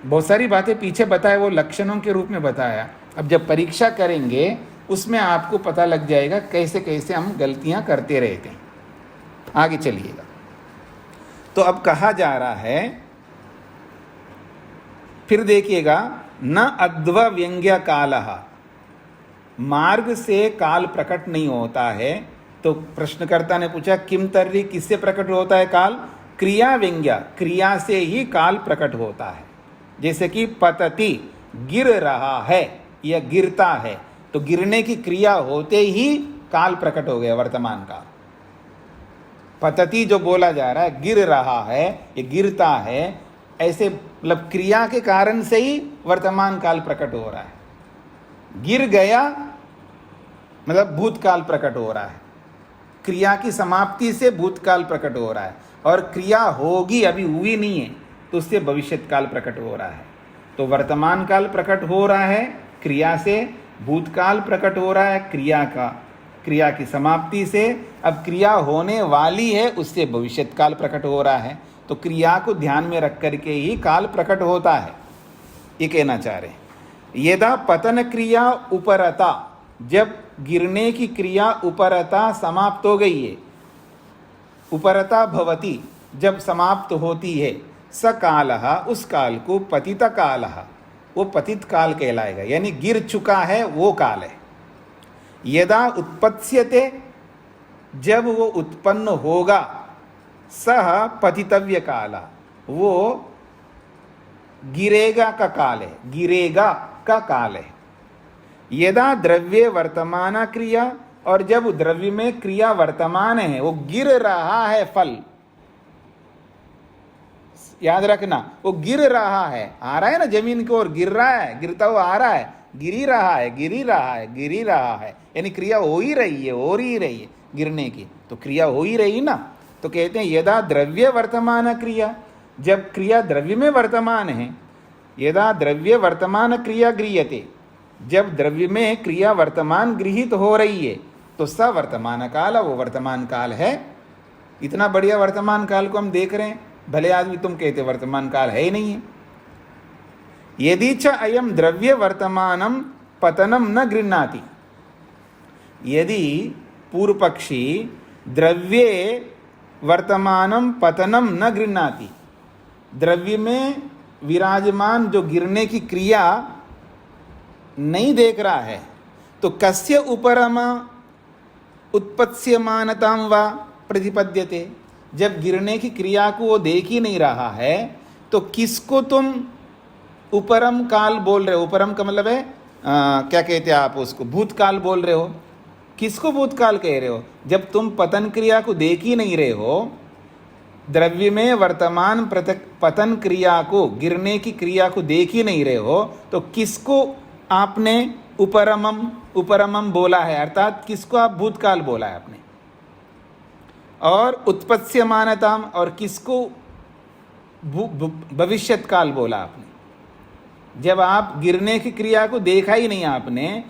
बहुत सारी बातें पीछे बताए, वो लक्षणों के रूप में बताया। अब जब परीक्षा करेंगे उसमें आपको पता लग जाएगा कैसे कैसे हम गलतियां करते रहते हैं। आगे चलिएगा। तो अब कहा जा रहा है, फिर देखिएगा, न अद्व व्यंग्य कालः, मार्ग से काल प्रकट नहीं होता है। तो प्रश्नकर्ता ने पूछा किम तर्री, किससे प्रकट होता है काल? क्रिया व्यंग्य, क्रिया से ही काल प्रकट होता है। जैसे कि पतति, गिर रहा है या गिरता है, तो गिरने की क्रिया होते ही काल प्रकट हो गया, वर्तमान काल। पतति जो बोला जा रहा है, गिर रहा है, ये गिरता है, ऐसे मतलब क्रिया के कारण से ही वर्तमान काल प्रकट हो रहा है। गिर गया मतलब भूतकाल प्रकट हो रहा है, क्रिया की समाप्ति से भूतकाल प्रकट हो रहा है, और क्रिया होगी, अभी हुई नहीं है, तो उससे भविष्यत काल प्रकट हो रहा है। तो वर्तमान काल प्रकट हो रहा है क्रिया से, भूतकाल प्रकट हो रहा है क्रिया की समाप्ति से, अब क्रिया होने वाली है उससे भविष्यत काल प्रकट हो रहा है। तो क्रिया को ध्यान में रख करके ही काल प्रकट होता है, ये कहना चाह रहे हैं। यदा पतन क्रिया उपरता, जब गिरने की क्रिया उपरता समाप्त हो गई है, उपरता भवति, जब समाप्त होती है, स कालः, उस काल को पतित कालः, वो पतित काल कहलाएगा, यानी गिर चुका है वो काल है। यदा उत्पत्स्यते, जब वो उत्पन्न होगा, सह पतितव्य काला, वो गिरेगा का काल है, गिरेगा का काल है। यदा द्रव्य वर्तमान क्रिया, और जब द्रव्य में क्रिया वर्तमान है, वो गिर रहा है फल, याद रखना, वो गिर रहा है, आ रहा है ना जमीन की ओर, गिर रहा है, गिरता हुआ आ रहा है, गिरी रहा है, गिरी रहा है, गिरी रहा है, यानी क्रिया हो ही रही है, हो ही रही है गिरने की, तो क्रिया हो ही रही ना। तो कहते हैं यदा द्रव्य वर्तमान क्रिया, जब क्रिया द्रव्य में वर्तमान है, यदा द्रव्य वर्तमान क्रिया गृह्यते, जब द्रव्य में क्रिया वर्तमान गृहीत हो रही है, तो स वर्तमान काल, वो वर्तमान काल है। इतना बढ़िया वर्तमान काल को हम देख रहे हैं, भले आदमी तुम कहते वर्तमान काल है ही नहीं है। यदि च अयम द्रव्य वर्तमानम पतनम न गृह्णाति, यदि पूर्व पक्षी द्रव्ये वर्तमानम पतनम न गृह्णाति, द्रव्य में विराजमान जो गिरने की क्रिया नहीं देख रहा है, तो कस्य उपरम उत्पत्स्यमानतां वा प्रतिपद्यते, जब गिरने की क्रिया को वो देख ही नहीं रहा है, तो किसको तुम उपरम काल बोल रहे हो? उपरम का मतलब है क्या कहते हैं आप उसको, भूतकाल बोल रहे हो। किसको भूतकाल कह रहे हो? जब तुम पतन क्रिया को देख ही नहीं रहे हो, द्रव्य में वर्तमान पतन क्रिया को, गिरने की क्रिया को देख ही नहीं रहे हो, तो किसको आपने उपरमम बोला है, अर्थात किसको आप भूतकाल बोला है आपने, और उत्पत्स्यमानताम और किसको भविष्यत काल बोला आपने। जब आप गिरने की क्रिया को देखा ही नहीं आपने,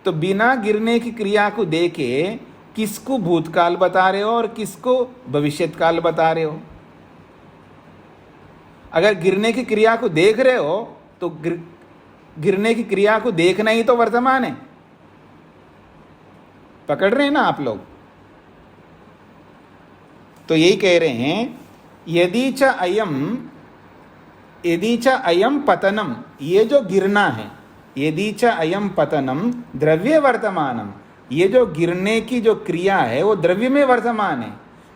तो बिना गिरने की क्रिया को देखे किसको भूतकाल बता रहे हो और किसको भविष्यत काल बता रहे हो। अगर गिरने की क्रिया को देख रहे हो तो गिरने की क्रिया को देखना ही तो वर्तमान है। पकड़ रहे हैं ना आप लोग? तो यही कह रहे हैं, यदि च अयम पतनम, ये जो गिरना है, यदि च अयम पतनम द्रव्य वर्तमानम, ये जो गिरने की जो क्रिया है वो द्रव्य में वर्तमान है,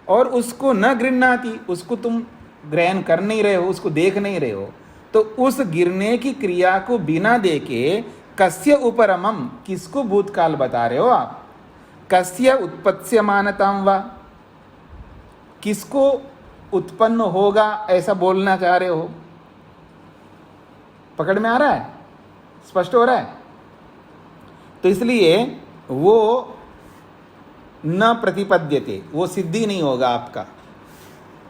और उसको न गृह्णाति, उसको तुम ग्रहण कर नहीं रहे हो, उसको देख नहीं रहे हो, तो उस गिरने की क्रिया को बिना देखे कस्य उपरमम, किसको भूतकाल बता रहे हो आप, कस्य उत्पत्स्यमानताम वा, किसको उत्पन्न होगा ऐसा बोलना चाह रहे हो। पकड़ में आ रहा है? स्पष्ट हो रहा है? तो इसलिए वो न प्रतिपद्यते, वो सिद्धि नहीं होगा आपका,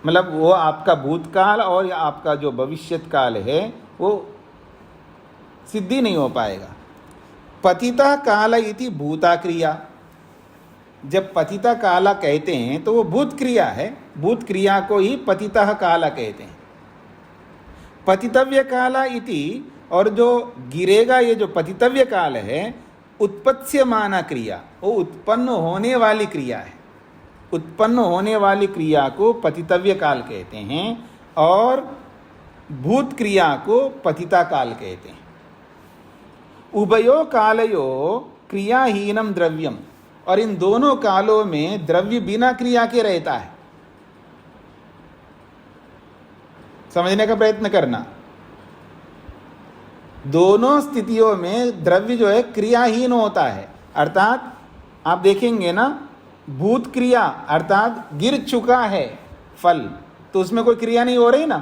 मतलब वो आपका भूतकाल और आपका जो भविष्यत काल है वो सिद्धि नहीं हो पाएगा। पतिता काल इति भूता क्रिया, जब पतिता काला कहते हैं तो वो भूत क्रिया है, भूत क्रिया को ही पतिता काला कहते हैं। पतितव्य काला इति, और जो गिरेगा ये जो पतितव्य काल है, उत्पत्स्यमाना क्रिया, वो उत्पन्न होने वाली क्रिया है, उत्पन्न होने वाली क्रिया को पतितव्य काल कहते हैं, और भूत क्रिया को पतिता काल कहते हैं। उभयो कालयो क्रियाहीनम द्रव्यम, और इन दोनों कालों में द्रव्य बिना क्रिया के रहता है। समझने का प्रयत्न करना, दोनों स्थितियों में द्रव्य जो है क्रियाहीन होता है, अर्थात आप देखेंगे ना, भूत क्रिया अर्थात गिर चुका है फल, तो उसमें कोई क्रिया नहीं हो रही ना,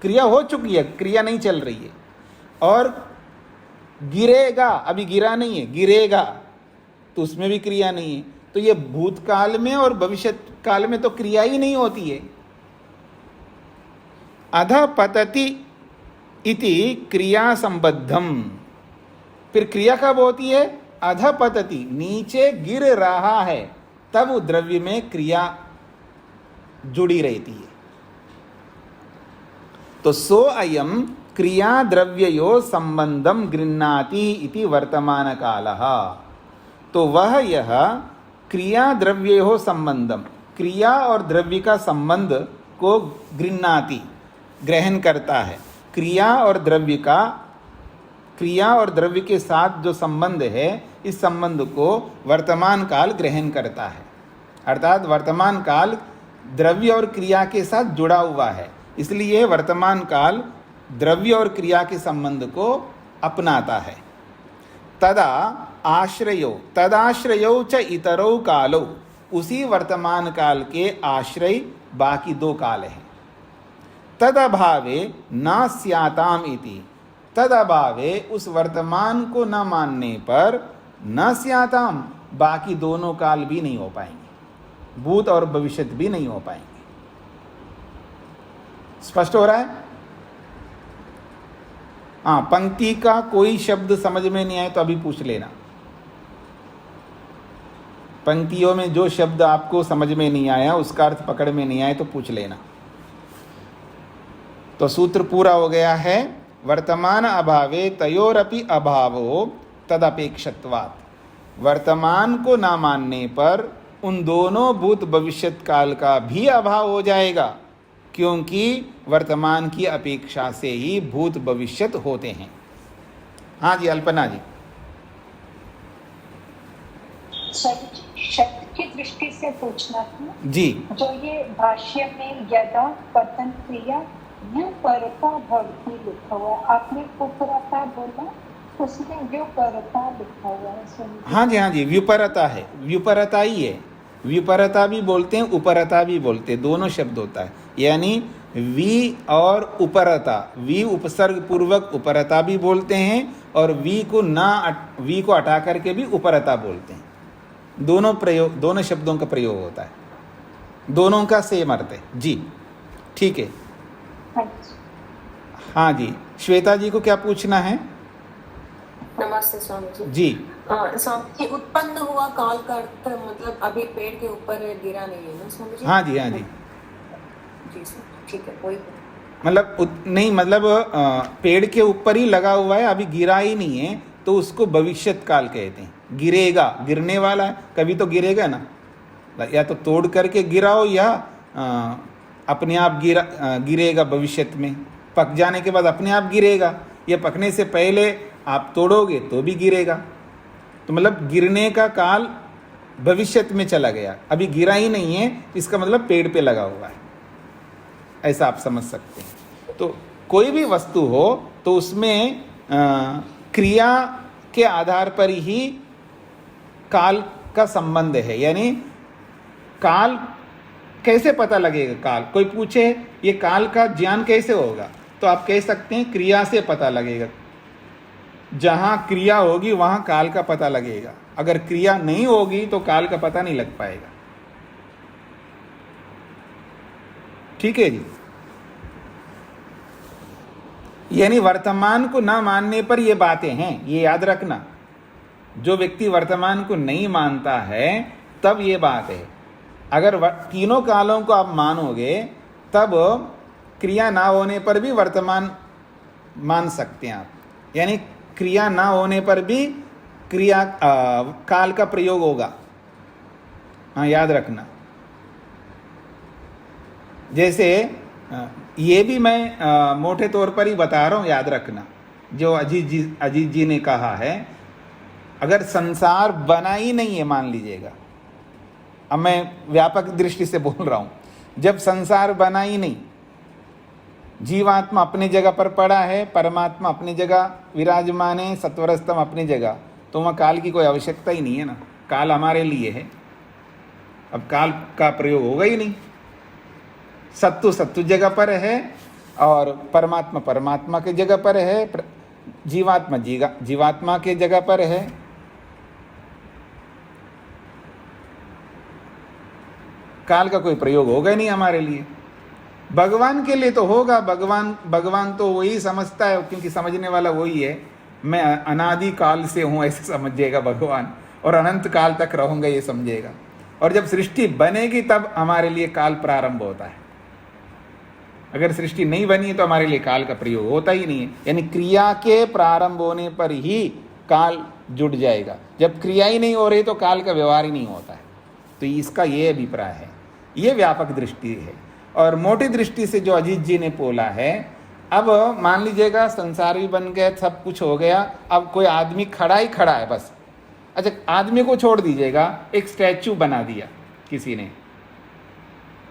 क्रिया हो चुकी है, क्रिया नहीं चल रही है। और गिरेगा, अभी गिरा नहीं है, गिरेगा, तो उसमें भी क्रिया नहीं है। तो ये भूतकाल में और भविष्य काल में तो क्रिया ही नहीं होती है। अध पतति इति क्रिया संबद्धम, फिर क्रिया कब होती है? अध पतति, नीचे गिर रहा है, तब द्रव्य में क्रिया जुड़ी रहती है। तो सो अयम क्रिया द्रव्ययो संबंधम गृह्णाति इति वर्तमान कालः, तो वह यह क्रिया द्रव्यो संबंधम, क्रिया और द्रव्य का संबंध को गृह्णाति, ग्रहण करता है। क्रिया और द्रव्य का, क्रिया और द्रव्य के साथ जो संबंध है, इस संबंध को वर्तमान काल ग्रहण करता है, अर्थात वर्तमान काल द्रव्य और क्रिया के साथ जुड़ा हुआ है, इसलिए वर्तमान काल द्रव्य और क्रिया के संबंध को अपनाता है। तदा आश्रयो, तदाश्रयो च इतरो कालो, उसी वर्तमान काल के आश्रय बाकी दो काल हैं। तद अभावे न स्याताम इति, तद अभावे उस वर्तमान को न मानने पर न स्याताम, बाकी दोनों काल भी नहीं हो पाएंगे, भूत और भविष्य भी नहीं हो पाएंगे। स्पष्ट हो रहा है? हाँ, पंक्ति का कोई शब्द समझ में नहीं आए तो अभी पूछ लेना। पंक्तियों में जो शब्द आपको समझ में नहीं आया, उसका अर्थ पकड़ में नहीं आए तो पूछ लेना। तो सूत्र पूरा हो गया है। वर्तमान अभावे तयोरपि अभावो तदपेक्षत्वात्, वर्तमान को ना मानने पर उन दोनों भूत भविष्यत काल का भी अभाव हो जाएगा, क्योंकि वर्तमान की अपेक्षा से ही भूत भविष्यत होते हैं। हाँ जी, अल्पना जी। शब्द की दृष्टि से पूछना था जी। जो ये भाष्य में यदा पतन क्रिया व्युपरता भवति लिखा हुआ है, आपने उपरता बोला, उसमें व्युपरता लिखा हुआ है। हाँ जी, हाँ जी, व्युपरता है, व्युपरता ही है, विपरता भी बोलते हैं, उपरता भी बोलते हैं, दोनों शब्द होता है। यानी वी और उपरता, वी उपसर्ग पूर्वक उपरता भी बोलते हैं और वी को हटा करके भी उपरता बोलते हैं। दोनों शब्दों का प्रयोग होता है, दोनों का सेम अर्थ है जी। ठीक है, हाँ जी। श्वेता जी को क्या पूछना है? नमस्ते स्वामी जी। जी स्वामी जी, उत्पन्न हुआ काल का अर्थ मतलब अभी पेड़ के ऊपर गिरा नहीं है ना स्वामी जी? हाँ जी, हाँ जी जी सर, ठीक है। कोई नहीं, मतलब पेड़ के ऊपर ही लगा हुआ है, अभी गिरा ही नहीं है, तो उसको भविष्यत काल कहते हैं। गिरेगा, गिरने वाला है, कभी तो गिरेगा ना, या तो तोड़ करके गिराओ या अपने आप गिरेगा भविष्यत में, पक जाने के बाद अपने आप गिरेगा, या पकने से पहले आप तोड़ोगे तो भी गिरेगा। तो मतलब गिरने का काल भविष्यत में चला गया, अभी गिरा ही नहीं है, इसका मतलब पेड़ पे लगा हुआ है, ऐसा आप समझ सकते हैं। तो कोई भी वस्तु हो तो उसमें क्रिया के आधार पर ही काल का संबंध है। यानी काल कैसे पता लगेगा? काल कोई पूछे ये काल का ज्ञान कैसे होगा, तो आप कह सकते हैं क्रिया से पता लगेगा। जहाँ क्रिया होगी वहाँ काल का पता लगेगा, अगर क्रिया नहीं होगी तो काल का पता नहीं लग पाएगा। ठीक है जी। यानी वर्तमान को ना मानने पर ये बातें हैं, ये याद रखना। जो व्यक्ति वर्तमान को नहीं मानता है तब ये बात है। अगर तीनों कालों को आप मानोगे तब क्रिया ना होने पर भी वर्तमान मान सकते हैं आप। यानी क्रिया ना होने पर भी काल का प्रयोग होगा, हाँ याद रखना। जैसे ये भी मैं मोटे तौर पर ही बता रहा हूँ, याद रखना। जो अजीत जी ने कहा है, अगर संसार बना ही नहीं है, मान लीजिएगा, अब मैं व्यापक दृष्टि से बोल रहा हूँ, जब संसार बना ही नहीं, जीवात्मा अपनी जगह पर पड़ा है, परमात्मा अपनी जगह विराजमान है, सत्वरस्तम अपनी जगह, तो वहाँ काल की कोई आवश्यकता ही नहीं है ना। काल हमारे लिए है, अब काल का प्रयोग होगा ही नहीं। सत्व जगह पर है और परमात्मा के जगह पर है, जीवात्मा के जगह पर है। काल का कोई प्रयोग होगा ही नहीं हमारे लिए। भगवान के लिए तो होगा, भगवान तो वही समझता है, क्योंकि समझने वाला वही है। मैं अनादि काल से हूँ ऐसे समझिएगा भगवान, और अनंत काल तक रहूँगा ये समझेगा। और जब सृष्टि बनेगी तब हमारे लिए काल प्रारंभ होता है। अगर सृष्टि नहीं बनी तो हमारे लिए काल का प्रयोग होता ही नहीं है। यानी क्रिया के प्रारंभ होने पर ही काल जुड़ जाएगा, जब क्रिया ही नहीं हो रही तो काल का व्यवहार ही नहीं होता है। तो इसका ये अभिप्राय है, ये व्यापक दृष्टि है। और मोटी दृष्टि से जो अजीत जी ने बोला है, अब मान लीजिएगा संसार भी बन गया, सब कुछ हो गया, अब कोई आदमी खड़ा ही खड़ा है बस। अच्छा, आदमी को छोड़ दीजिएगा, एक स्टैचू बना दिया किसी ने,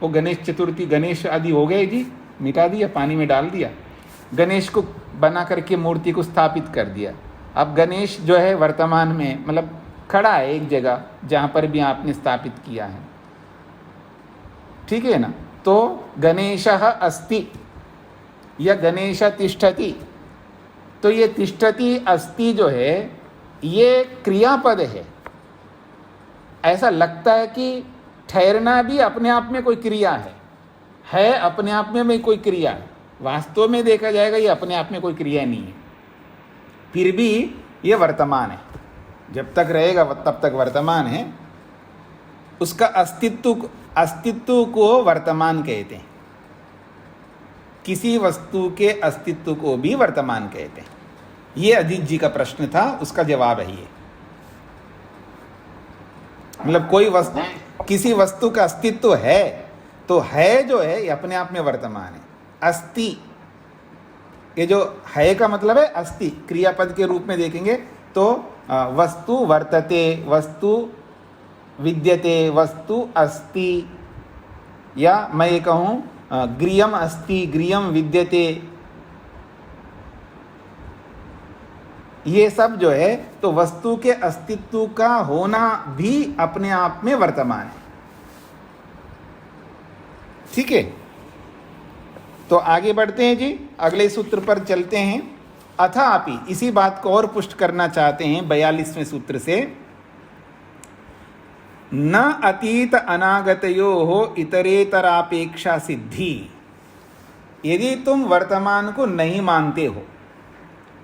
वो गणेश चतुर्थी, गणेश आदि हो गए जी, मिटा दिया, पानी में डाल दिया, गणेश को बना करके मूर्ति को स्थापित कर दिया। अब गणेश जो है वर्तमान में मतलब खड़ा है एक जगह जहाँ पर भी आपने स्थापित किया है, ठीक है ना। तो गणेशः अस्ति या गणेश तिष्ठति, तो ये तिष्ठति अस्ति जो है ये क्रियापद है। ऐसा लगता है कि ठहरना भी अपने आप में कोई क्रिया है अपने आप में कोई क्रिया है। वास्तव में देखा जाएगा ये अपने आप में कोई क्रिया नहीं है, फिर भी ये वर्तमान है। जब तक रहेगा तब तक वर्तमान है। उसका अस्तित्व को वर्तमान कहते हैं। किसी वस्तु के अस्तित्व को भी वर्तमान कहते हैं। ये अजीत जी का प्रश्न था, उसका जवाब है ये। मतलब कोई वस्तु, किसी वस्तु का अस्तित्व है तो है जो है ये अपने आप में वर्तमान है। अस्ति, ये जो है का मतलब है अस्ति, क्रियापद के रूप में देखेंगे तो वस्तु वर्तते, वस्तु विद्यते, वस्तु अस्ति, या मैं ये कहूँ गृहम अस्ति, गृहम विद्यते, ये सब जो है तो वस्तु के अस्तित्व का होना भी अपने आप में वर्तमान है। ठीक है, तो आगे बढ़ते हैं जी, अगले सूत्र पर चलते हैं। अथापि, इसी बात को और पुष्ट करना चाहते हैं 42वें सूत्र से, न अतीत अनागतयोः इतरेतरापेक्षा सिद्धि। यदि तुम वर्तमान को नहीं मानते हो,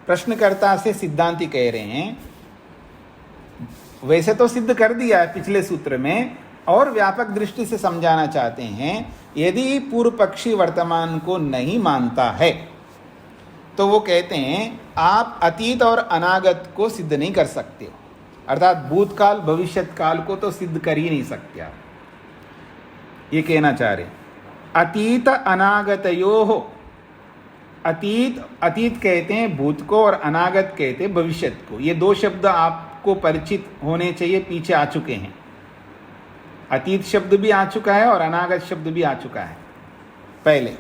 प्रश्नकर्ता से सिद्धांती कह रहे हैं, वैसे तो सिद्ध कर दिया है पिछले सूत्र में, और व्यापक दृष्टि से समझाना चाहते हैं, यदि पूर्व पक्षी वर्तमान को नहीं मानता है तो वो कहते हैं आप अतीत और अनागत को सिद्ध नहीं कर सकते हो, अर्थात भूतकाल भविष्यत काल को तो सिद्ध कर ही नहीं सकते आप, ये कहना चाह रहे। अतीत अनागतयोः, अतीत कहते हैं भूत को और अनागत कहते हैं भविष्यत को। ये दो शब्द आपको परिचित होने चाहिए, पीछे आ चुके हैं। अतीत शब्द भी आ चुका है और अनागत शब्द भी आ चुका है पहले।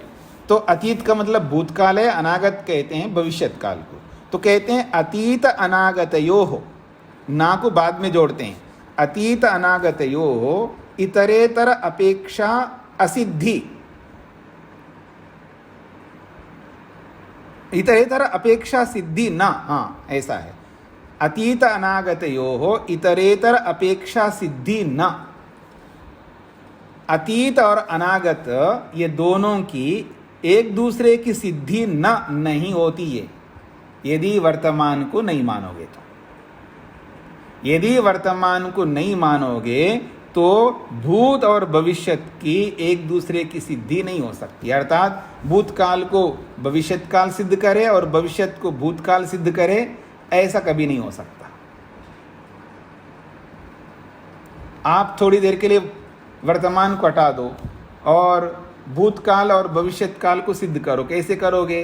तो अतीत का मतलब भूतकाल है, अनागत कहते हैं भविष्यत काल को। तो कहते हैं अतीत अनागतयोः, ना को बाद में जोड़ते हैं, अतीत अनागतयोः इतरेतर अपेक्षा असिद्धि, इतरेतर अपेक्षा सिद्धि न, हाँ ऐसा है, अतीत अनागतयोः इतरेतर अपेक्षा सिद्धि न। अतीत और अनागत ये दोनों की एक दूसरे की सिद्धि न नहीं होती है यदि वर्तमान को नहीं मानोगे तो। यदि वर्तमान को नहीं मानोगे तो भूत और भविष्यत की एक दूसरे की सिद्धि नहीं हो सकती, अर्थात भूतकाल को भविष्यत काल सिद्ध करे और भविष्यत को भूतकाल सिद्ध करे, ऐसा कभी नहीं हो सकता। आप थोड़ी देर के लिए वर्तमान को हटा दो और भूतकाल और भविष्यत काल को सिद्ध करो, कैसे करोगे?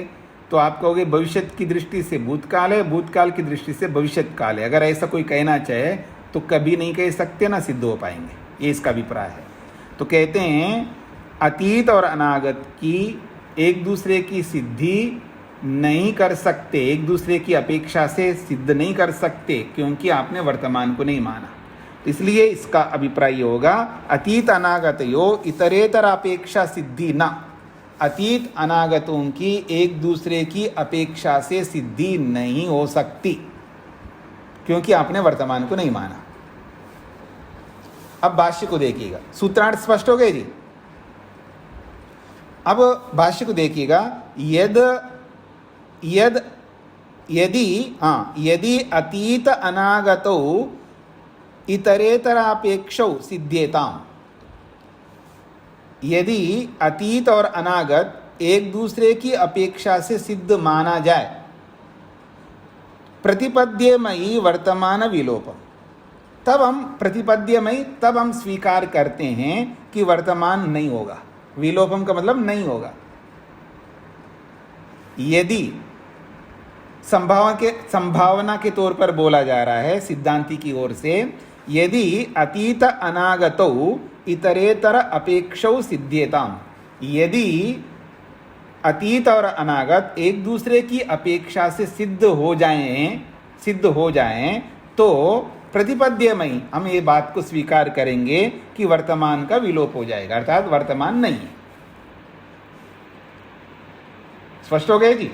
तो आप कहोगे भविष्यत की दृष्टि से भूतकाल है, भूतकाल की दृष्टि से भविष्यत काल है। अगर ऐसा कोई कहना चाहे तो कभी नहीं कह सकते, ना सिद्ध हो पाएंगे, ये इसका अभिप्राय है। तो कहते हैं अतीत और अनागत की एक दूसरे की सिद्धि नहीं कर सकते, एक दूसरे की अपेक्षा से सिद्ध नहीं कर सकते, क्योंकि आपने वर्तमान को नहीं माना। इसलिए इसका अभिप्राय होगा अतीत अनागतयोः इतरेतर अपेक्षा सिद्धि न, अतीत अनागतों की एक दूसरे की अपेक्षा से सिद्धि नहीं हो सकती, क्योंकि आपने वर्तमान को नहीं माना। अब भाष्य को देखिएगा, सूत्रार्थ स्पष्ट हो गए जी। अब भाष्य को देखिएगा, यदि अतीत अनागतौ इतरेतरापेक्षौ सिद्ध्येताम्, यदि अतीत और अनागत एक दूसरे की अपेक्षा से सिद्ध माना जाए, प्रतिपद्यमयी वर्तमान विलोपम, तब हम प्रतिपद्यमयी, तब हम स्वीकार करते हैं कि वर्तमान नहीं होगा। विलोपम का मतलब नहीं होगा। यदि संभावना के तौर पर बोला जा रहा है सिद्धांती की ओर से, यदि अतीत अनागतौ इतरेतर अपेक्षौ सिद्ध्येताम्, यदि अतीत और अनागत एक दूसरे की अपेक्षा से सिद्ध हो जाएं तो प्रतिपद्यमयी, हम ये बात को स्वीकार करेंगे कि वर्तमान का विलोप हो जाएगा, अर्थात वर्तमान नहीं है। स्पष्ट हो गए जी?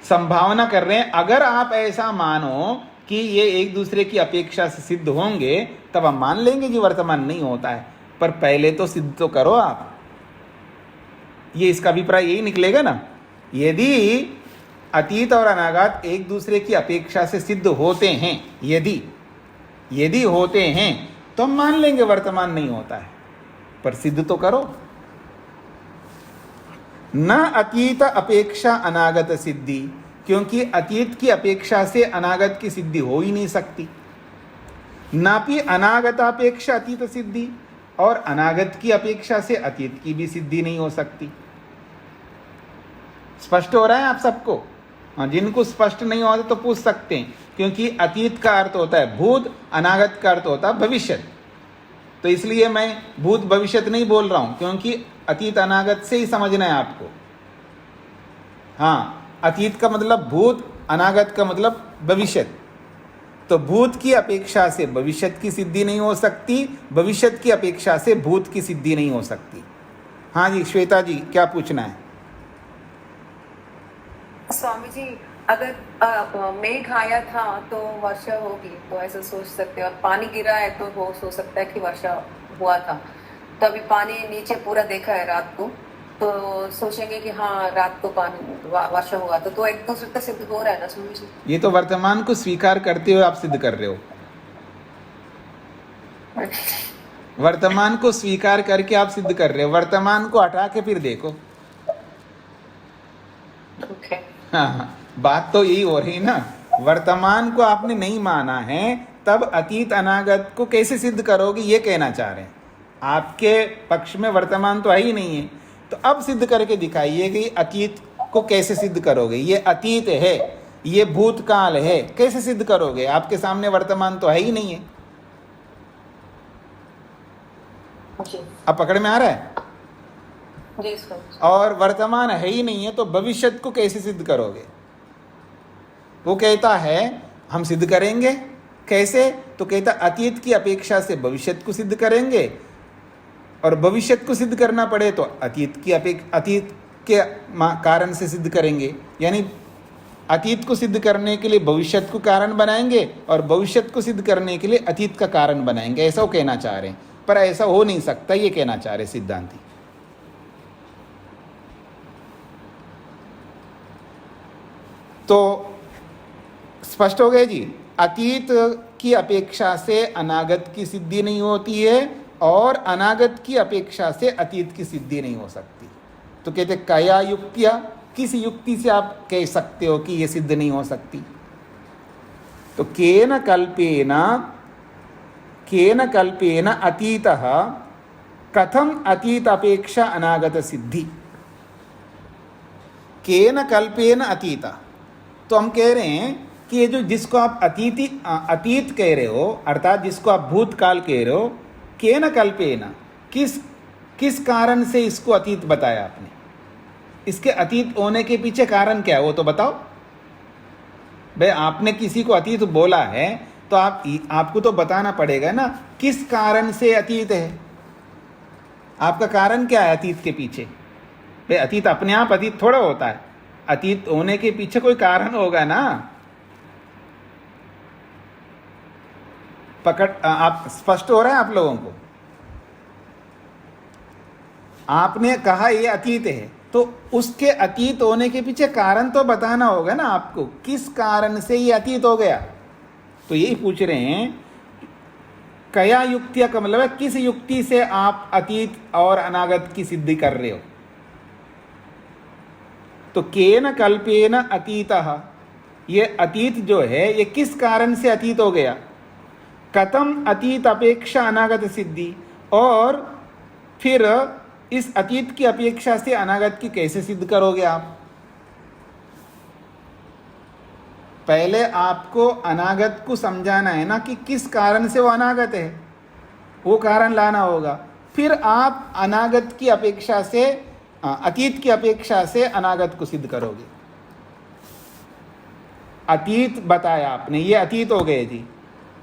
संभावना कर रहे हैं, अगर आप ऐसा मानो कि ये एक दूसरे की अपेक्षा से सिद्ध होंगे तब हम मान लेंगे कि वर्तमान नहीं होता है, पर पहले तो सिद्ध तो करो आप। ये इसका अभिप्राय यही निकलेगा ना। यदि अतीत और अनागत एक दूसरे की अपेक्षा से सिद्ध होते हैं, यदि होते हैं तो हम मान लेंगे वर्तमान नहीं होता है, पर सिद्ध तो करो। न अतीत अपेक्षा अनागत सिद्धि, क्योंकि अतीत की अपेक्षा से अनागत की सिद्धि हो ही नहीं सकती। नापि अनागतापेक्षा अतीत सिद्धि, और अनागत की अपेक्षा से अतीत की भी सिद्धि नहीं हो सकती। स्पष्ट हो रहा है आप सबको? हाँ, जिनको स्पष्ट नहीं होता तो पूछ सकते हैं, क्योंकि अतीत का अर्थ होता है भूत, अनागत का अर्थ होता है भविष्यत। तो इसलिए मैं भूत भविष्यत नहीं बोल रहा हूं, क्योंकि अतीत अनागत से ही समझना है आपको। हाँ, अतीत का मतलब भूत, अनागत का मतलब भविष्यत। तो भूत की अपेक्षा से भविष्यत की सिद्धि नहीं हो सकती, भविष्यत की अपेक्षा से भूत की सिद्धि नहीं हो सकती। हाँ जी श्वेता जी, क्या पूछना है? स्वामी जी, अगर मेघ आया था तो वर्षा होगी, तो ऐसा सोच सकते हैं, और पानी गिरा है तो वो सोच सकता है कि वर्षा हुआ था। तो अभी पानी नीचे पूरा देखा है रात को, तो सोचेंगे कि हाँ रात को पानी वर्षा हुआ, तो एक दूसरे का सिद्ध हो रहा है ना स्वामी जी। ये तो वर्तमान को स्वीकार करते हुए आप सिद्ध कर रहे हो। वर्तमान को स्वीकार करके आप सिद्ध कर रहे हो, वर्तमान को हटा के फिर देखो। ओके। हाँ, बात तो यही हो रही ना। वर्तमान को आपने नहीं माना है, तब अतीत अनागत को कैसे सिद्ध करोगे, ये कहना चाह रहे हैं। आपके पक्ष में वर्तमान तो है ही नहीं है, तो अब सिद्ध करके दिखाइए कि अतीत को कैसे सिद्ध करोगे। ये अतीत है, ये भूतकाल है, कैसे सिद्ध करोगे? आपके सामने वर्तमान तो है ही नहीं है। जी अब पकड़ में आ रहा है? जी स्वामी जी। और वर्तमान है ही नहीं है, तो भविष्यत को कैसे सिद्ध करोगे? वो कहता है हम सिद्ध करेंगे। कैसे? तो कहता अतीत की अपेक्षा से भविष्यत को सिद्ध करेंगे, और भविष्यत को सिद्ध करना पड़े तो अतीत के कारण से सिद्ध करेंगे। यानी अतीत को सिद्ध करने के लिए भविष्यत को कारण बनाएंगे, और भविष्यत को सिद्ध करने के लिए अतीत का कारण बनाएंगे। ऐसा वो कहना चाह रहे हैं, पर ऐसा हो नहीं सकता, ये कहना चाह रहे सिद्धांती। तो स्पष्ट हो गया जी। अतीत की अपेक्षा से अनागत की सिद्धि नहीं होती है, और अनागत की अपेक्षा से अतीत की सिद्धि नहीं हो सकती। तो कहते कया युक्तिया, किस युक्ति से आप कह सकते हो कि ये सिद्ध नहीं हो सकती? तो केन कल्पेन अतीतः कथम अतीत अपेक्षा अनागत सिद्धि। केन कल्पेन अतीता, तो हम कह रहे हैं कि ये जो जिसको आप अतीत कह रहे हो, अर्थात जिसको आप भूतकाल कह रहे हो, केन कल्पेन, किस कारण से इसको अतीत बताया आपने? इसके अतीत होने के पीछे कारण क्या है वो तो बताओ। भाई आपने किसी को अतीत बोला है तो आपको तो बताना पड़ेगा ना किस कारण से अतीत है। आपका कारण क्या है अतीत के पीछे? भाई अतीत अपने आप अतीत थोड़ा होता है, अतीत होने के पीछे कोई कारण होगा ना। आप स्पष्ट हो रहा है आप लोगों को? आपने कहा ये अतीत है, तो उसके अतीत होने के पीछे कारण तो बताना होगा ना आपको, किस कारण से ये अतीत हो गया। तो यही पूछ रहे हैं, कया युक्तिया का मतलब है किस युक्ति से आप अतीत और अनागत की सिद्धि कर रहे हो। तो केन कल्पेन अतीतः, ये अतीत जो है ये किस कारण से अतीत हो गया। कथम अतीत अपेक्षा अनागत सिद्धि, और फिर इस अतीत की अपेक्षा से अनागत की कैसे सिद्ध करोगे आप। पहले आपको अनागत को समझाना है ना कि किस कारण से वो अनागत है, वो कारण लाना होगा। फिर आप अनागत की अपेक्षा से अतीत की अपेक्षा से अनागत को सिद्ध करोगे। अतीत बताया आपने, ये अतीत हो गए जी,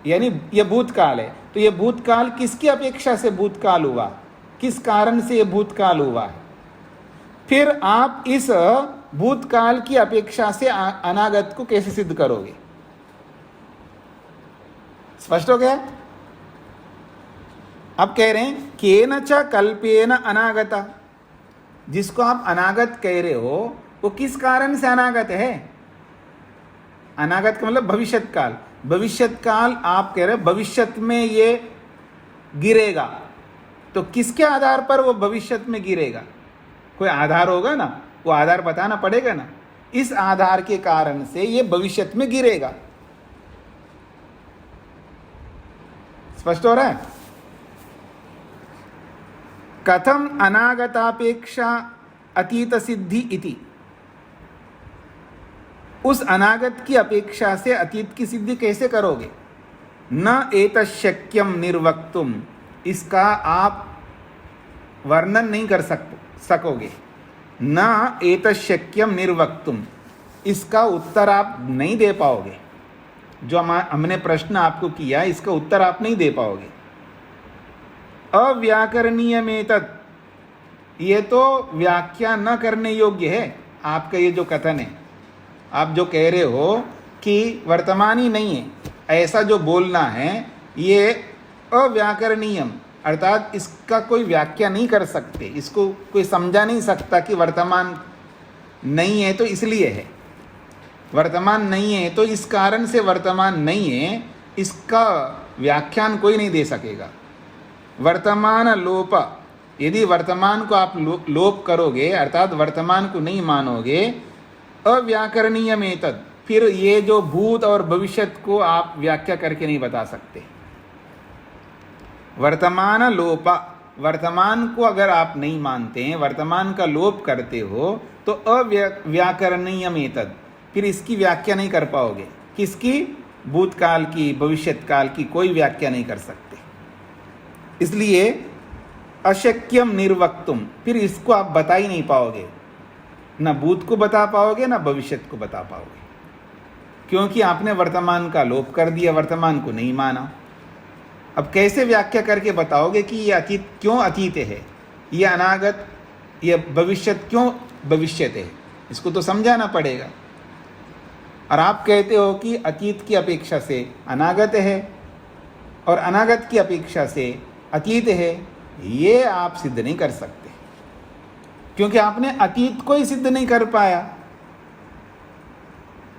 यानी ये भूतकाल है। तो ये भूतकाल किसकी अपेक्षा से भूतकाल हुआ, किस कारण से ये भूतकाल हुआ है। फिर आप इस भूतकाल की अपेक्षा से अनागत को कैसे सिद्ध करोगे। स्पष्ट हो गया? अब कह रहे हैं केनच कल्पेन अनागता, जिसको आप अनागत कह रहे हो वो किस कारण से अनागत है। अनागत का मतलब भविष्यत काल। भविष्यत काल आप कह रहे हो भविष्यत में ये गिरेगा, तो किसके आधार पर वो भविष्यत में गिरेगा। कोई आधार होगा ना, वो आधार बताना पड़ेगा ना। इस आधार के कारण से ये भविष्यत में गिरेगा। स्पष्ट हो रहा है? कथम अनागतापेक्षा अतीत सिद्धि इति, उस अनागत की अपेक्षा से अतीत की सिद्धि कैसे करोगे। न एतशक्यम निर्वक्तुम, इसका आप वर्णन नहीं कर सकोगे। न एतशक्यम निर्वक्तुम, इसका उत्तर आप नहीं दे पाओगे। जो हमने प्रश्न आपको किया इसका उत्तर आप नहीं दे पाओगे। अव्याकरणीय में तत्, ये तो व्याख्या न करने योग्य है। आपका ये जो कथन है, आप जो कह रहे हो कि वर्तमान ही नहीं है, ऐसा जो बोलना है ये अव्याकरणीयम, अर्थात इसका कोई व्याख्या नहीं कर सकते, इसको कोई समझा नहीं सकता कि वर्तमान नहीं है तो इसलिए है, वर्तमान नहीं है तो इस कारण से वर्तमान नहीं है, इसका व्याख्यान कोई नहीं दे सकेगा। वर्तमान लोप, यदि वर्तमान को आप लोप करोगे अर्थात वर्तमान को नहीं मानोगे, अव्याकरणीय में तद, फिर ये जो भूत और भविष्यत को आप व्याख्या करके नहीं बता सकते। वर्तमान लोप, वर्तमान को अगर आप नहीं मानते हैं, वर्तमान का लोप करते हो तो अव्याकरणीय में तद, फिर इसकी व्याख्या नहीं कर पाओगे। किसकी? भूतकाल की, भविष्यत काल की कोई व्याख्या नहीं कर सकते। इसलिए अशक्यम निर्वक्तुम, फिर इसको आप बता ही नहीं पाओगे, ना भूत को बता पाओगे ना भविष्यत को बता पाओगे, क्योंकि आपने वर्तमान का लोप कर दिया, वर्तमान को नहीं माना। अब कैसे व्याख्या करके बताओगे कि ये अतीत क्यों अतीत है, ये अनागत, ये भविष्यत क्यों भविष्यत है, इसको तो समझाना पड़ेगा। और आप कहते हो कि अतीत की अपेक्षा से अनागत है और अनागत की अपेक्षा से अतीत है, ये आप सिद्ध नहीं कर सकते, क्योंकि आपने अतीत को ही सिद्ध नहीं कर पाया।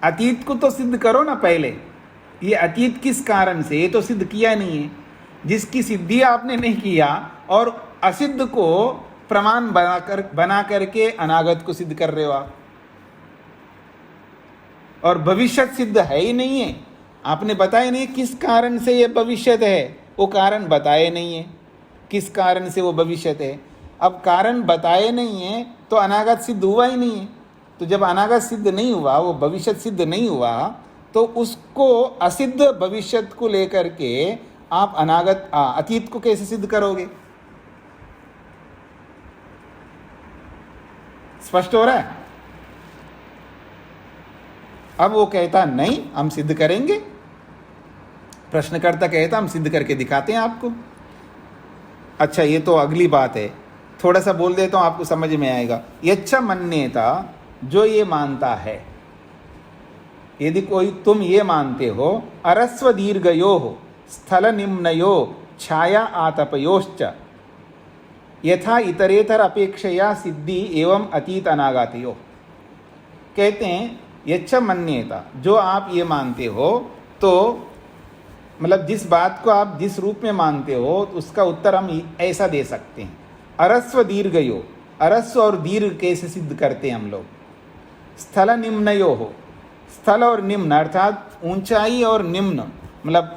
अतीत को तो सिद्ध करो ना पहले, ये अतीत किस कारण से, ये तो सिद्ध किया नहीं है। जिसकी सिद्धि आपने नहीं किया और असिद्ध को प्रमाण बना करके अनागत को सिद्ध कर रहे हो आप। और भविष्यत सिद्ध है ही नहीं है, आपने बताया नहीं किस कारण से ये भविष्यत है, वो कारण बताए नहीं है किस कारण से वो भविष्यत है। अब कारण बताए नहीं है तो अनागत सिद्ध हुआ ही नहीं है। तो जब अनागत सिद्ध नहीं हुआ, वो भविष्यत सिद्ध नहीं हुआ, तो उसको असिद्ध भविष्यत को लेकर के आप अतीत को कैसे सिद्ध करोगे? स्पष्ट हो रहा है? अब वो कहता नहीं हम सिद्ध करेंगे, प्रश्नकर्ता कहता हम सिद्ध करके दिखाते हैं आपको। अच्छा, ये तो अगली बात है, थोड़ा सा बोल देता हूं, आपको समझ में आएगा। यच्चा मन्येता, जो ये मानता है, यदि कोई तुम ये मानते हो, अरस्व दीर्घयो स्थल निम्नयो छाया आतपयोश्च यथा इतरेतर अपेक्षया सिद्धि एवं अतीत अनागतयो। कहते हैं यच्चा मन्येता, जो आप ये मानते हो, तो मतलब जिस बात को आप जिस रूप में मानते हो उसका उत्तर हम ऐसा दे सकते हैं। अरस्व दीर्घयो, अरस्व और दीर्घ कैसे सिद्ध करते हैं हम लोग? स्थल निम्नयो हो, स्थल और निम्न अर्थात ऊंचाई और निम्न, मतलब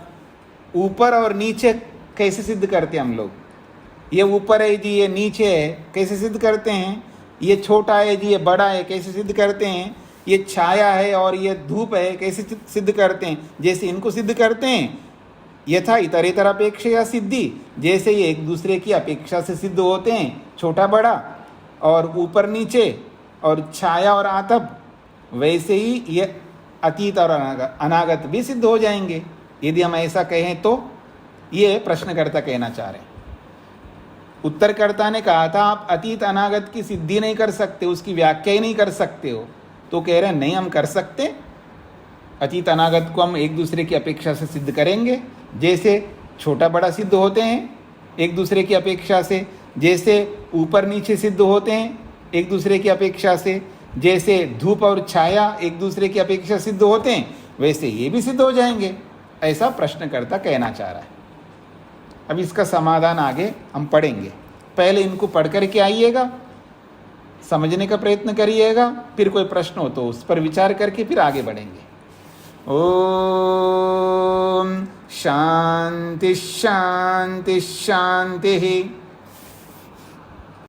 ऊपर और नीचे कैसे सिद्ध करते हैं हम लोग? ये ऊपर है जी, ये नीचे है, कैसे सिद्ध करते हैं? ये छोटा है जी, ये बड़ा है, कैसे सिद्ध करते हैं? ये छाया है और ये धूप है, कैसे सिद्ध करते हैं? जैसे इनको सिद्ध करते हैं, यथा इतरेतर अपेक्षा सिद्धि, जैसे ये एक दूसरे की अपेक्षा से सिद्ध होते हैं, छोटा बड़ा और ऊपर नीचे और छाया और आतप, वैसे ही ये अतीत और अनागत भी सिद्ध हो जाएंगे यदि हम ऐसा कहें तो। ये प्रश्नकर्ता कहना चाह रहे हैं। उत्तरकर्ता ने कहा था आप अतीत अनागत की सिद्धि नहीं कर सकते, उसकी व्याख्या ही नहीं कर सकते हो, तो कह रहे हैं नहीं हम कर सकते, अतीत अनागत को हम एक दूसरे की अपेक्षा से सिद्ध करेंगे, जैसे छोटा बड़ा सिद्ध होते हैं एक दूसरे की अपेक्षा से, जैसे ऊपर नीचे सिद्ध होते हैं एक दूसरे की अपेक्षा से, जैसे धूप और छाया एक दूसरे की अपेक्षा सिद्ध होते हैं, वैसे ये भी सिद्ध हो जाएंगे, ऐसा प्रश्नकर्ता कहना चाह रहा है। अब इसका समाधान आगे हम पढ़ेंगे, पहले इनको पढ़ करके आइएगा, समझने का प्रयत्न करिएगा, फिर कोई प्रश्न हो तो उस पर विचार करके फिर आगे बढ़ेंगे। ओम शांति शांति शांति।